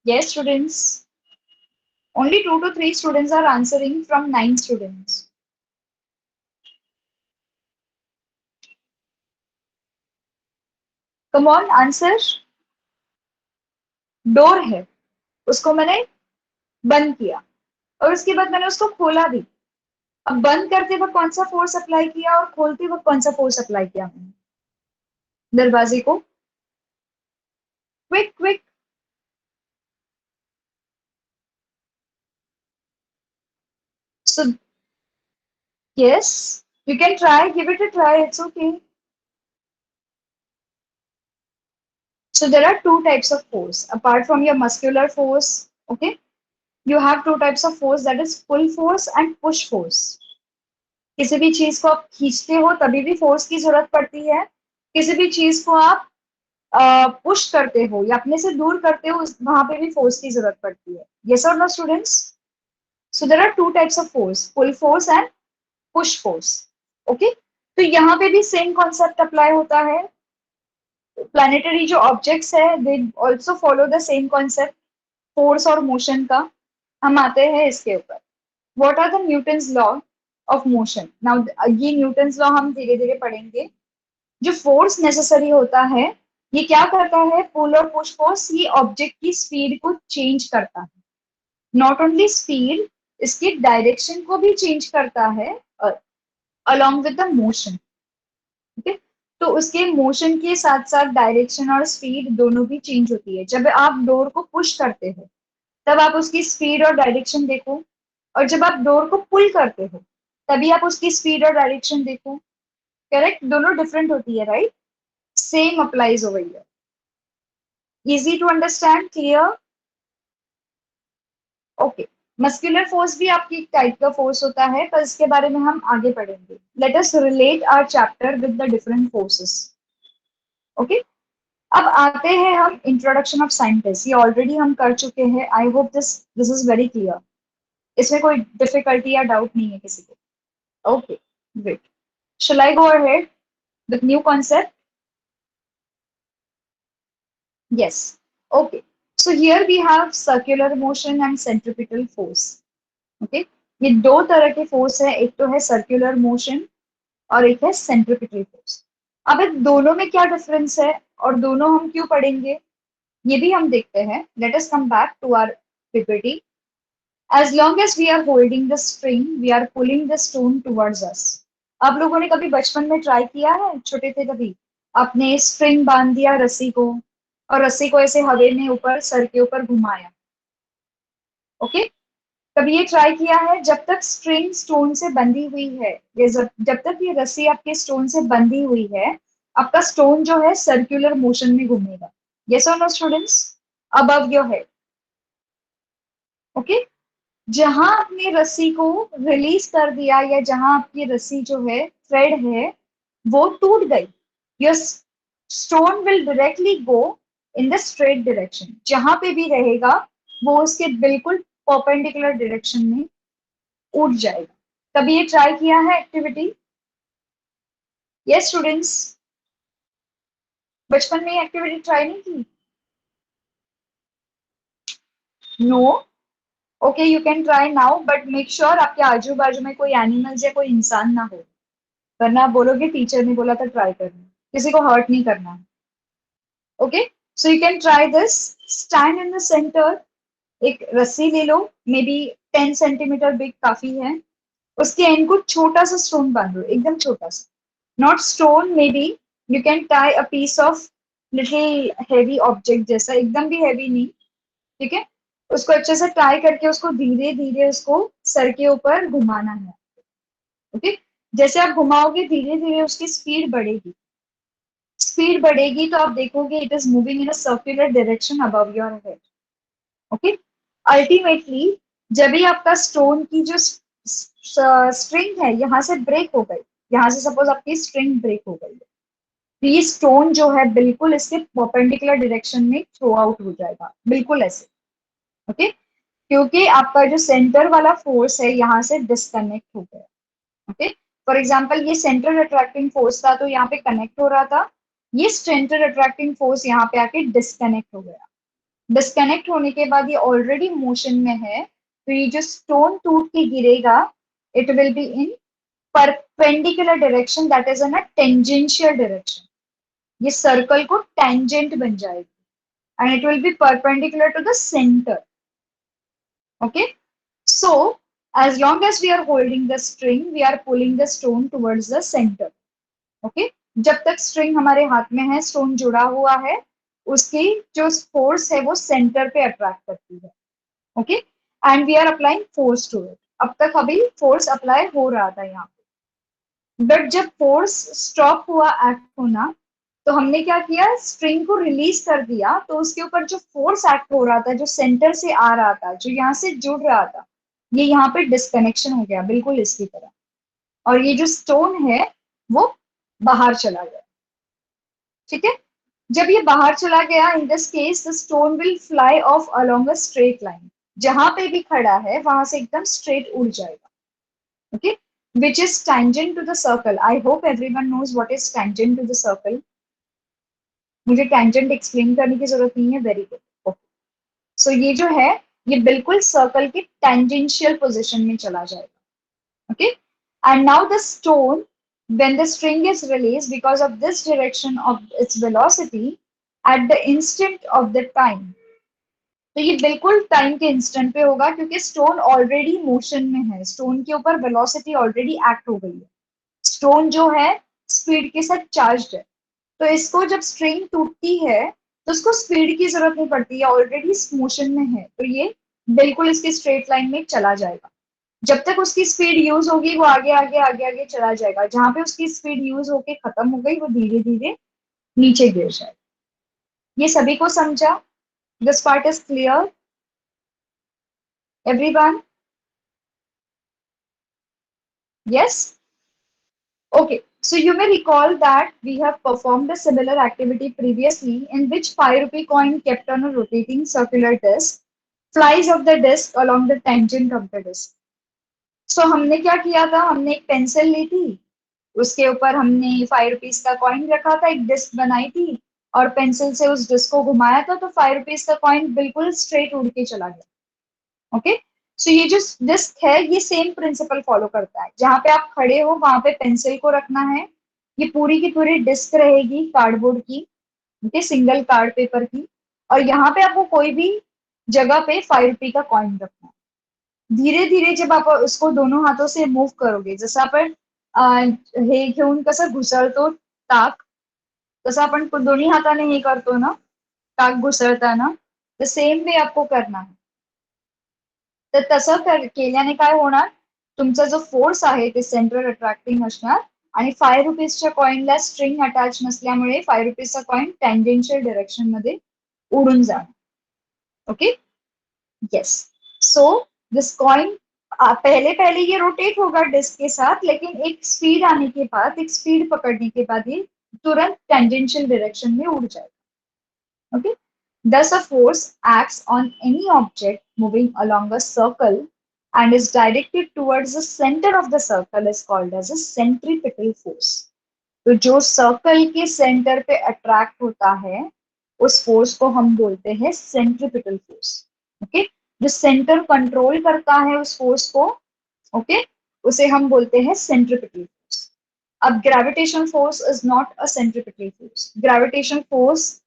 Speaker 2: Yes, students. Only 2 to 3 students are answering from 9 students. Come on, answer. Door है, उसको मैंने बंद किया और उसके बाद मैंने उसको खोला भी। अब बंद करते वक्त कौन सा फोर्स अप्लाई किया और खोलते वक्त कौन सा फोर्स अप्लाई किया मैंने दरवाजे को? Quick quick. So yes, you can try, give it a try, it's okay. So there are two types of force apart from your muscular force, okay? You have two types of force, that is pull force and push force. किसी भी चीज को आप खींचते हो तभी भी force की जरूरत पड़ती है, किसी भी चीज को आप पुश करते हो या अपने से दूर करते हो वहां पे भी फोर्स की जरूरत पड़ती है। यस और no students? So there are two types of force, pull force and push force, okay. तो यहाँ पे भी सेम कॉन्सेप्ट अप्लाई होता है। प्लैनेटरी जो ऑब्जेक्ट्स है they also follow the same concept, force और मोशन का। हम आते हैं इसके ऊपर, what are the Newton's law of motion. Now ये न्यूटन्स लॉ हम धीरे धीरे पढ़ेंगे। जो फोर्स नेसेसरी होता है ये क्या करता है, पुल और पुश फोर्स, ये ऑब्जेक्ट की स्पीड को चेंज करता है। नॉट ओनली स्पीड, इसकी डायरेक्शन को भी चेंज करता है अलोंग विद द मोशन। ठीक है, तो उसके मोशन के साथ साथ डायरेक्शन और स्पीड दोनों भी चेंज होती है। जब आप डोर को पुश करते हो तब आप उसकी स्पीड और डायरेक्शन देखो, और जब आप डोर को पुल करते हो तभी आप उसकी स्पीड और डायरेक्शन देखो। करेक्ट, दोनों डिफरेंट होती है, right? Same applies over here. Easy to understand, clear? Okay. Muscular force भी आपकी एक टाइप का फोर्स होता है, पर इसके बारे में हम आगे पढ़ेंगे। Let us relate our chapter with the different forces. Okay, अब आते हैं हम इंट्रोडक्शन ऑफ साइंटिस्ट। ये ऑलरेडी हम कर चुके हैं। I hope this this is very clear. इसमें कोई डिफिकल्टी या डाउट नहीं है किसी को? Okay, great. Shall I go ahead with new concept? Yes. Okay. So here we have circular motion and centripetal force. Okay. ये दो तरह के फोर्स है, एक तो है सर्कुलर मोशन और एक है सेंट्रिपिटल फोर्स। अब इन दोनों में क्या डिफरेंस है और दोनों हम क्यों पढ़ेंगे ये भी हम देखते हैं। Let us come back to our PPT. As long as we are holding the string, we are pulling the stone towards us. आप लोगों ने कभी बचपन में ट्राई किया है, छोटे थे कभी? आपने स्ट्रिंग बांध दिया रस्सी को और रस्सी को ऐसे हवा में ऊपर सर के ऊपर घुमाया। ओके, कभी ये ट्राई किया है? जब तक स्ट्रिंग स्टोन से बंधी हुई है, ये जब तक ये रस्सी आपके स्टोन से बंधी हुई है, आपका स्टोन जो है सर्कुलर मोशन में घूमेगा। यस और no students? Above your head. Okay, जहां आपने रस्सी को रिलीज कर दिया या जहां आपकी रस्सी जो है थ्रेड है वो टूट गई, your stone will directly go in the straight direction. जहां पे भी रहेगा वो उसके बिल्कुल परपेंडिकुलर डायरेक्शन में उठ जाएगा। कभी ये ट्राई किया है एक्टिविटी? यस स्टूडेंट्स, बचपन में ये एक्टिविटी ट्राई नहीं की? No? Okay, you can try now, but make sure आपके आजू बाजू में कोई एनिमल्स या कोई इंसान ना हो, वरना आप बोलोगे टीचर ने बोला था ट्राई करना। किसी को हर्ट नहीं करना है। Okay, so you can try this. Stand in the centre, एक रस्सी ले लो, मे बी 10 सेंटीमीटर बिग काफी है। उसके एंड को छोटा सा स्टोन बांधो, एकदम छोटा सा। Not stone, maybe you can tie a piece of little heavy object जैसा, एकदम भी हैवी नहीं। ठीक है, उसको अच्छे से टाई करके उसको धीरे धीरे उसको सर के ऊपर घुमाना है। ओके, जैसे आप घुमाओगे धीरे धीरे उसकी स्पीड बढ़ेगी। स्पीड बढ़ेगी तो आप देखोगे it is moving in a circular direction above your head. Okay, ultimately जब भी आपका स्टोन की जो स्ट्रिंग है यहाँ से ब्रेक हो गई, यहाँ से सपोज आपकी स्ट्रिंग ब्रेक हो गई है, तो ये स्टोन जो है बिल्कुल इसके परपेंडिकुलर डायरेक्शन में थ्रो आउट हो जाएगा, बिल्कुल ऐसे। ओके, क्योंकि आपका जो सेंटर वाला फोर्स है यहाँ से डिस्कनेक्ट हो गया। ओके, फॉर एग्जाम्पल ये सेंट्रल अट्रैक्टिंग फोर्स था तो यहाँ पे कनेक्ट हो रहा था, ये सेंट्रल अट्रैक्टिंग फोर्स यहाँ पे आके डिस्कनेक्ट हो गया। डिस्कनेक्ट होने के बाद ये ऑलरेडी मोशन में है, तो ये जो स्टोन टूट के गिरेगा it will be in perpendicular direction, that is in a tangential direction. ये सर्कल को टेंजेंट बन जाएगी and it will be perpendicular to the centre. Okay, so as long as we are holding the string, we are pulling the stone towards the center. Okay, जब तक string हमारे हाथ में है, स्टोन जुड़ा हुआ है, उसकी जो फोर्स है वो सेंटर पे अट्रैक्ट करती है। Okay, and we are applying force to it. अब तक अभी फोर्स अप्लाई हो रहा था यहाँ पे, बट जब फोर्स स्टॉप हुआ एक्ट होना तो हमने क्या किया, स्ट्रिंग को रिलीज कर दिया, तो उसके ऊपर जो फोर्स एक्ट हो रहा था, जो सेंटर से आ रहा था, जो यहाँ से जुड़ रहा था, ये यहाँ पे डिस्कनेक्शन हो गया बिल्कुल इसकी तरह, और ये जो स्टोन है वो बाहर चला गया। ठीक है, जब ये बाहर चला गया, in this case the stone will fly of along a straight line. जहां पे भी खड़ा है वहां से एकदम स्ट्रेट उड़ जाएगा। Okay, which is tangent to the circle. I hope everyone knows what is tangent to the circle. मुझे टेंजेंट एक्सप्लेन करने की जरूरत नहीं है, वेरी गुड। ओके, सो ये जो है ये बिल्कुल सर्कल के टेंजेंशियल पोजिशन में चला जाएगा। Okay, And now the stone, when the string is released because of this direction of its velocity, at the instant of the time, तो ये बिल्कुल टाइम के इंस्टेंट पे होगा क्योंकि स्टोन ऑलरेडी मोशन में है, स्टोन के ऊपर वेलोसिटी ऑलरेडी एक्ट हो गई है, स्टोन जो है स्पीड के साथ चार्ज्ड है, तो इसको जब स्ट्रिंग टूटती है तो उसको स्पीड की जरूरत नहीं पड़ती है, ऑलरेडी मोशन में है, तो ये बिल्कुल इसकी स्ट्रेट लाइन में चला जाएगा। जब तक उसकी स्पीड यूज होगी वो आगे आगे आगे आगे चला जाएगा, जहां पे उसकी स्पीड यूज होके खत्म हो गई वो धीरे धीरे नीचे गिर जाएगा। ये सभी को समझा? This part is clear everyone? Yes? Okay. So you may recall that we have performed a similar activity previously in which 5 rupee coin kept on a rotating circular disc flies of the disc along the tangent of the disc. So हमने क्या किया था, हमने एक pencil ली थी, उसके ऊपर हमने 5 रुपीज का कॉइन रखा था, एक डिस्क बनाई थी और पेंसिल से उस डिस्क को घुमाया था, तो 5 रुपीज का कॉइन बिल्कुल स्ट्रेट उड़ के चला गया। ओके, सो ये जो डिस्क है ये सेम प्रिंसिपल फॉलो करता है, जहां पे आप खड़े हो वहां पे पेंसिल को रखना है, ये पूरी की पूरी डिस्क रहेगी कार्डबोर्ड की, ओके, सिंगल कार्ड पेपर की, और यहाँ पे आपको कोई भी जगह पे 5 रुपी का कॉइन रखना है। धीरे धीरे जब आप उसको दोनों हाथों से मूव करोगे, जसं आपण हे घेऊन कसं घुसळतो टाक, तसं आपण दोन्ही हाताने हे करतो ना टाक घुसळताना, तर सेम वे आपको करना है। तर तसं केल्याने काय होणार, तुमचा जो फोर्स आहे ते सेंट्रल अट्रॅक्टिंग असणार आणि 5 रुपीजच्या कॉइनला स्ट्रिंग अटॅच नसल्यामुळे 5 रुपीजचा कॉइन टँजेन्शियल डायरेक्शन मध्ये उडून जाणार। Okay, yes. So this coin पहले पहले ये रोटेट होगा डिस्क के साथ, लेकिन एक स्पीड आने के बाद, एक स्पीड पकड़ने के बाद ये तुरंत टेंजेंशियल डायरेक्शन में उड़ जाएगा। Okay, thus a force acts on any object moving along a circle and is directed towards the center of the circle is called as a centripetal force। तो जो सर्कल के सेंटर पे attract होता है उस फोर्स को हम बोलते हैं सेंट्रिपिटल फोर्स। ओके, जो सेंटर कंट्रोल करता है उस फोर्स को, ओके, उसे हम बोलते हैं सेंट्रिपिटल फोर्स। अब gravitation force is not a centripetal force. Gravitation force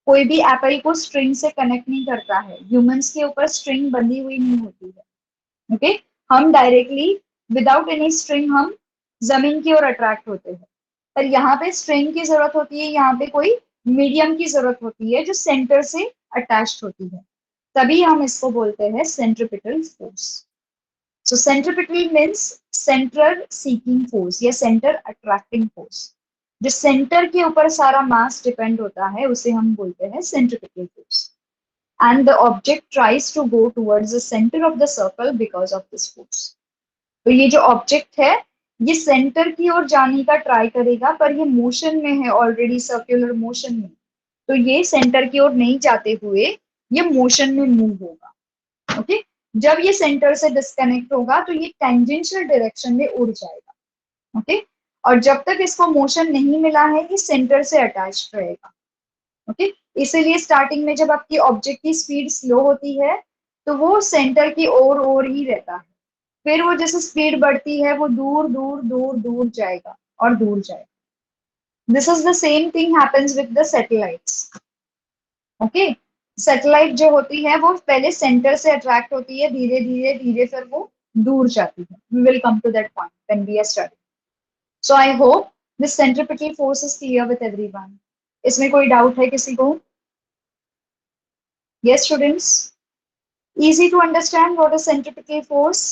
Speaker 2: कोई भी एप्पल को स्ट्रिंग से कनेक्ट नहीं करता है, ह्यूमंस के ऊपर स्ट्रिंग बंधी हुई नहीं होती है। ओके, हम डायरेक्टली विदाउट एनी स्ट्रिंग हम जमीन की ओर अट्रैक्ट होते हैं, पर यहाँ पे स्ट्रिंग की जरूरत होती है, यहाँ पे कोई मीडियम की जरूरत होती है जो सेंटर से अटैच्ड होती है, तभी हम इसको बोलते हैं centripetal force. So centripetal means centre seeking force या सेंटर अट्रैक्टिंग फोर्स। जो सेंटर के ऊपर सारा मास डिपेंड होता है उसे हम बोलते हैं centripetal force, and the object tries to go towards the centre of the circle because of this force. तो ये जो ऑब्जेक्ट है ये सेंटर की ओर जाने का ट्राई करेगा, पर ये मोशन में है, ऑलरेडी सर्कुलर मोशन में, तो ये सेंटर की ओर नहीं जाते हुए ये मोशन में मूव होगा। ओके, जब ये सेंटर से डिस्कनेक्ट होगा तो ये टेंजेंशियल डायरेक्शन में उड़ जाएगा। ओके, और जब तक इसको मोशन नहीं मिला है ये सेंटर से अटैच रहेगा। ओके, इसीलिए स्टार्टिंग में जब आपकी ऑब्जेक्ट की स्पीड स्लो होती है तो वो सेंटर की ओर ही रहता है, फिर वो जैसे स्पीड बढ़ती है वो दूर दूर दूर दूर जाएगा और दूर जाएगा। This is the same thing happens with the satellites. Okay, satellite जो होती है वो पहले सेंटर से अट्रैक्ट होती है, धीरे धीरे धीरे फिर वो दूर जाती है। We will come to that point when we are studying. So I hope this centripetal force is clear with everyone. इसमें कोई डाउट है किसी को? Yes students, easy to understand what is centripetal force?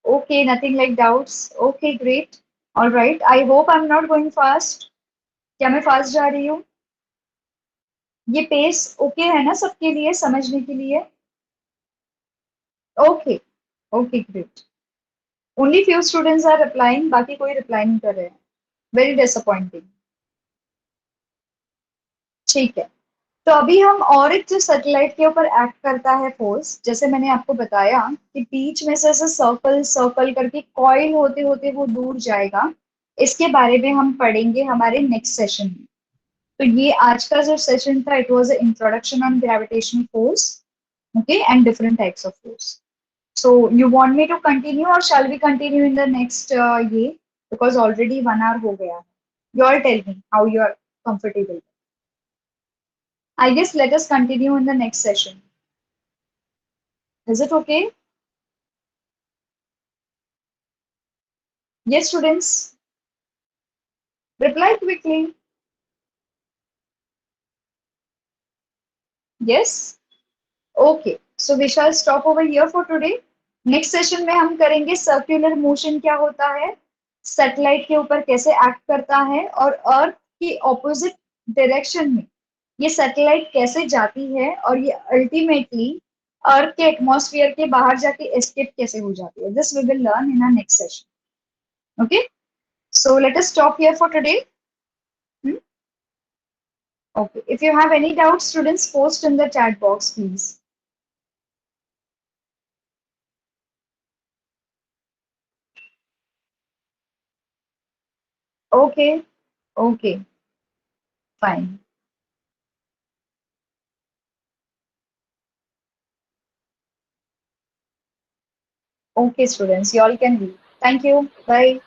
Speaker 2: Okay, nothing like doubts. Okay, great. All right, I hope I'm not going fast. क्या मैं fast जा रही हूँ? ये पेस ओके है ना सबके लिए समझने के लिए? Okay, okay great. Only few students are replying, बाकी कोई रिप्लाई नहीं कर रहे हैं। Very disappointing. ठीक है, तो अभी हम और एक जो सैटेलाइट के ऊपर एक्ट करता है फोर्स, जैसे मैंने आपको बताया कि बीच में से ऐसे सर्कल सर्कल करके कॉइल होते होते वो दूर जाएगा, इसके बारे में हम पढ़ेंगे हमारे नेक्स्ट सेशन में। तो ये आज का जो सेशन था it was introduction on gravitational force, okay, and different types of force. So you want me to continue or shall we continue in the next year? Because already 1 hour हो गया. You all tell me how you are comfortable. I guess let us continue in the next session. Is it okay? Yes, students. Reply quickly. Yes. Okay. So we shall stop over here for today. Next session में हम करेंगे circular motion क्या होता है, satellite के ऊपर कैसे act करता है, और अर्थ की ऑपोजिट डायरेक्शन में ये सैटेलाइट कैसे जाती है, और ये अल्टीमेटली अर्थ के एटमॉस्फेयर के बाहर जाके एस्केप कैसे हो जाती है. This we will learn in our next session. Okay, so let us stop here for today. Okay, if you have any doubts, students, post in the chat box, please. Okay, okay, fine. Okay, students, you all can leave. Thank you. Bye.